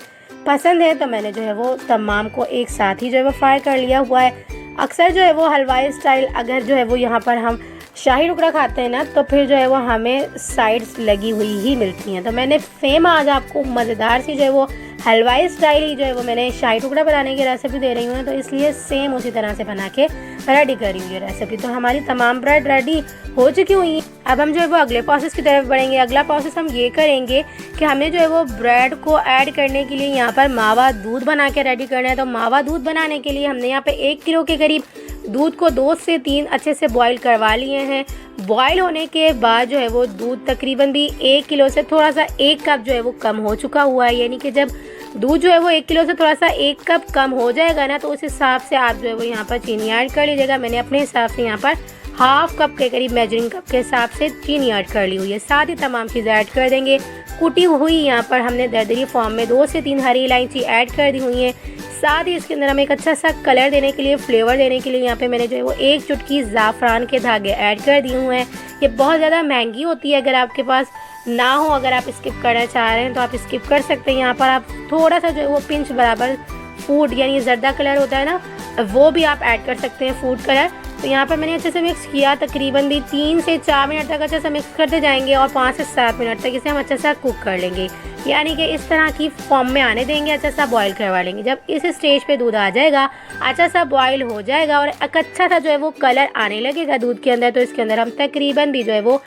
पसंद है तो मैंने जो है वो तमाम को एक साथ ही जो है वो फ्राई कर लिया हुआ है। अक्सर जो है वो हलवाई स्टाइल अगर जो है वो यहाँ पर हम शाही टुकड़ा खाते हैं ना, तो फिर जो है वो हमें साइड्स लगी हुई ही मिलती हैं। तो मैंने सेम आज आपको मज़ेदार सी जो है वो हलवाई स्टाइल ही जो है वो मैंने शाही टुकड़ा बनाने की रेसिपी दे रही हूँ, तो इसलिए सेम उसी तरह से बना के रेडी करी हुई है रेसिपी। तो हमारी तमाम ब्रेड रेडी हो चुकी हुई हैं। अब हम जो है वो अगले प्रोसेस की तरफ बढ़ेंगे। अगला प्रोसेस हम ये करेंगे कि हमें जो है वो ब्रेड को ऐड करने के लिए यहाँ पर मावा दूध बना के रेडी करना है। तो मावा दूध बनाने के लिए हमने यहाँ पे 1 किलो के करीब दूध को 2 से 3 अच्छे से बॉईल करवा लिए हैं। बॉईल होने के बाद जो है वो दूध तकरीबन भी 1 किलो से थोड़ा सा 1 कप जो है वो कम हो चुका हुआ है। यानी कि जब दूध जो है वो 1 किलो से थोड़ा सा 1 कप कम हो जाएगा ना, तो उस हिसाब से आप जो है वो यहाँ पर चीनी ऐड कर लीजिएगा। मैंने अपने हिसाब से यहाँ पर हाफ कप के करीब मेजरिंग कप के हिसाब से चीनी ऐड कर ली हुई है। साथ ही तमाम चीज़ें ऐड कर देंगे। कुटी हुई यहाँ पर हमने दरदरी फॉर्म में 2 से 3 हरी इलायची ऐड कर दी हुई है। साथ ही इसके अंदर हम एक अच्छा सा कलर देने के लिए, फ्लेवर देने के लिए यहाँ पे मैंने जो है वो 1 चुटकी ज़ाफ़रान के धागे ऐड कर दिए हुए हैं। ये बहुत ज़्यादा महंगी होती है, अगर आपके पास ना हो, अगर आप स्किप करना चाह रहे हैं तो आप स्किप कर सकते हैं। यहाँ पर आप थोड़ा सा जो है वो पिंच बराबर फूड यानी जर्दा कलर होता है ना, वो भी आप ऐड कर सकते हैं, फूड कलर। तो यहाँ पर मैंने अच्छे से मिक्स किया, तकरीबन भी 3 से 4 मिनट तक अच्छे से मिक्स करते जाएंगे और 5 से 7 मिनट तक इसे हम अच्छे से कुक कर लेंगे, यानी कि इस तरह की फॉर्म में आने देंगे, अच्छा सा बॉईल करवा लेंगे। जब इस स्टेज पे दूध आ जाएगा, अच्छा सा बॉईल हो जाएगा और एक अच्छा सा जो है वो कलर आने लगेगा दूध के अंदर, तो इसके अंदर हम तकरीबन भी जो है वो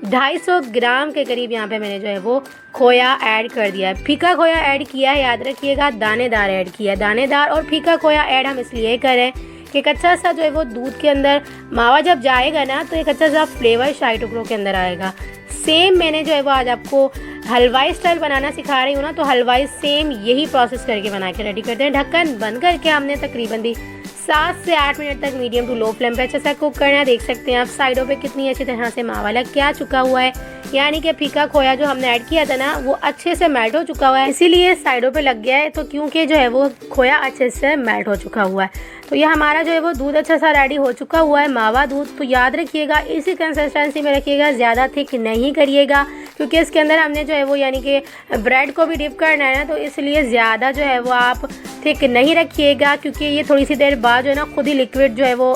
250 ग्राम के करीब यहाँ पे मैंने जो है वो खोया ऐड कर दिया है। फीका खोया ऐड किया है, याद रखिएगा, दानेदार ऐड किया है। दानेदार और फीका खोया ऐड हम इसलिए करें कि एक अच्छा सा जो है वो दूध के अंदर मावा जब जाएगा ना, तो एक अच्छा सा फ्लेवर शाही टुकड़ों के अंदर आएगा। सेम मैंने जो है वो आज आपको हलवाई स्टाइल बनाना सिखा रही हूँ ना, तो हलवाई सेम यही प्रोसेस करके बना के रेडी करते हैं। ढक्कन बंद करके हमने तकरीबन भी 7 से 8 मिनट तक मीडियम टू लो फ्लेम पे अच्छा सा कुक करना है। देख सकते हैं आप साइडों पे कितनी अच्छी तरह से मावा लग के आ चुका हुआ है, यानी कि फीका खोया जो हमने ऐड किया था ना, वो अच्छे से मेल्ट हो चुका हुआ है, इसीलिए साइडों पे लग गया है। तो क्योंकि जो है वो खोया अच्छे से मेल्ट हो चुका हुआ है, तो ये हमारा जो है वो दूध अच्छा सा रेडी हो चुका हुआ है, मावा दूध। तो याद रखिएगा इसी कंसिस्टेंसी में रखिएगा, ज़्यादा थिक नहीं करिएगा, क्योंकि इसके अंदर हमने जो है वो यानी कि ब्रेड को भी डिप करना है ना, तो इसलिए ज़्यादा जो है वो आप थिक नहीं रखिएगा, क्योंकि ये थोड़ी सी देर बाद जो है ना खुद ही लिक्विड जो है वो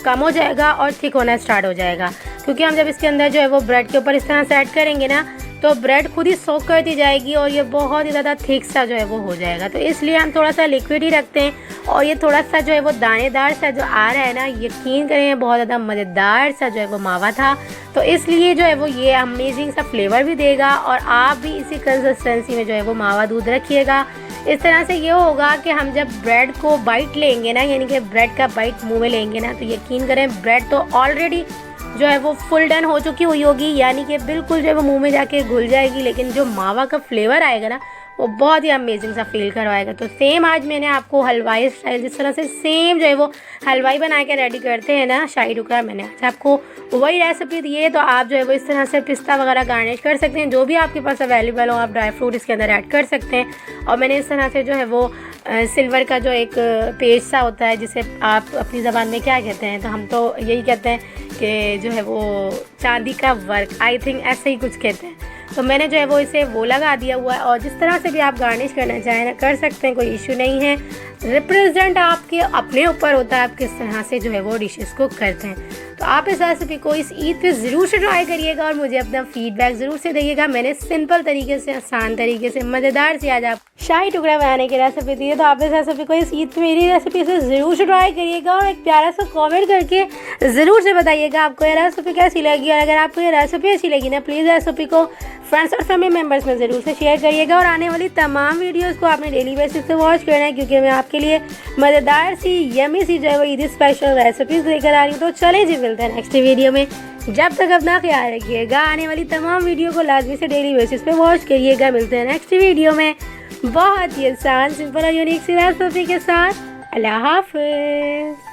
कम हो जाएगा और थिक होना स्टार्ट हो जाएगा। क्योंकि हम जब इसके अंदर जो है वो ब्रेड के ऊपर इस तरह से ऐड करेंगे ना, तो ब्रेड खुद ही सोक करती जाएगी और ये बहुत ही ज़्यादा थिक सा जो है वो हो जाएगा। तो इसलिए हम थोड़ा सा लिक्विड ही रखते हैं। और ये थोड़ा सा जो है वो दानेदार सा जो आ रहा है ना, यकीन करें बहुत ज़्यादा मज़ेदार सा जो है वो मावा था, तो इसलिए जो है वो ये अमेजिंग सा फ्लेवर भी देगा। और आप भी इसी कंसिस्टेंसी में जो है वो मावा दूध रखिएगा। इस तरह से ये होगा कि हम जब ब्रेड को बाइट लेंगे ना, यानी कि ब्रेड का बाइट मुँह में लेंगे ना, तो यकीन करें ब्रेड तो ऑलरेडी जो है वो फुल डन हो चुकी हुई होगी, यानी कि बिल्कुल जो है वो मुंह में जाके घुल जाएगी, लेकिन जो मावा का फ्लेवर आएगा ना, वो बहुत ही अमेजिंग सा फील करवाएगा। तो सेम आज मैंने आपको हलवाई स्टाइल जिस तरह से सेम जो है वो हलवाई बना के रेडी करते हैं ना शाही टुकड़ा, मैंने आज आपको वही रेसिपी दी है। तो आप जो है वो इस तरह से पिस्ता वगैरह गार्निश कर सकते हैं, जो भी आपके पास अवेलेबल हो आप ड्राई फ्रूट इसके अंदर ऐड कर सकते हैं। और मैंने इस तरह से जो है वो सिल्वर का जो एक पेज सा होता है, जिसे आप अपनी ज़बान में क्या कहते हैं, तो हम तो यही कहते हैं कि जो है वो चांदी का वर्क, आई थिंक ऐसे ही कुछ कहते हैं। तो मैंने जो है वो इसे वो लगा दिया हुआ है। और जिस तरह से भी आप गार्निश करना चाहें ना कर सकते हैं, कोई इशू नहीं है। रिप्रेजेंट आपके अपने ऊपर होता है, आप किस तरह से जो है वो डिशेस को करते हैं। तो आप इस रेसिपी को इस ईद पे ज़रूर से ट्राई करिएगा और मुझे अपना फीडबैक ज़रूर से दीजिएगा। मैंने सिंपल तरीके से, आसान तरीके से, मज़ेदार से आज आप शाही टुकड़ा बनाने की रेसिपी दी है। तो आप इस रेसिपी को इस ईद पे मेरी रेसिपी से ज़रूर से ट्राई करिएगा और एक प्यारा सा कमेंट करके ज़रूर से बताइएगा आपको ये रेसिपी कैसी लगी। और अगर आपको ये रेसिपी अच्छी लगी ना, प्लीज़ रेसिपी को फ्रेंड्स और फैमिली मेम्बर्स में ज़रूर से शेयर करिएगा। और आने वाली तमाम वीडियोस को आपने डेली बेसिस पे वॉच करना है, क्योंकि मैं आपके लिए मज़ेदार सी, यमी सी जो है वो ईद स्पेशल रेसिपीज़ लेकर आ रही हूँ। तो चले जी, मिलते हैं नेक्स्ट वीडियो में। जब तक अपना ख्याल रखिएगा, आने वाली तमाम वीडियो को लाजमी से डेली बेसिस पे वॉच करिएगा। मिलते हैं नेक्स्ट वीडियो में बहुत ही आसान, सिंपल और यूनिक सी रेसिपी के साथ। अल्लाह हाफ़िज़।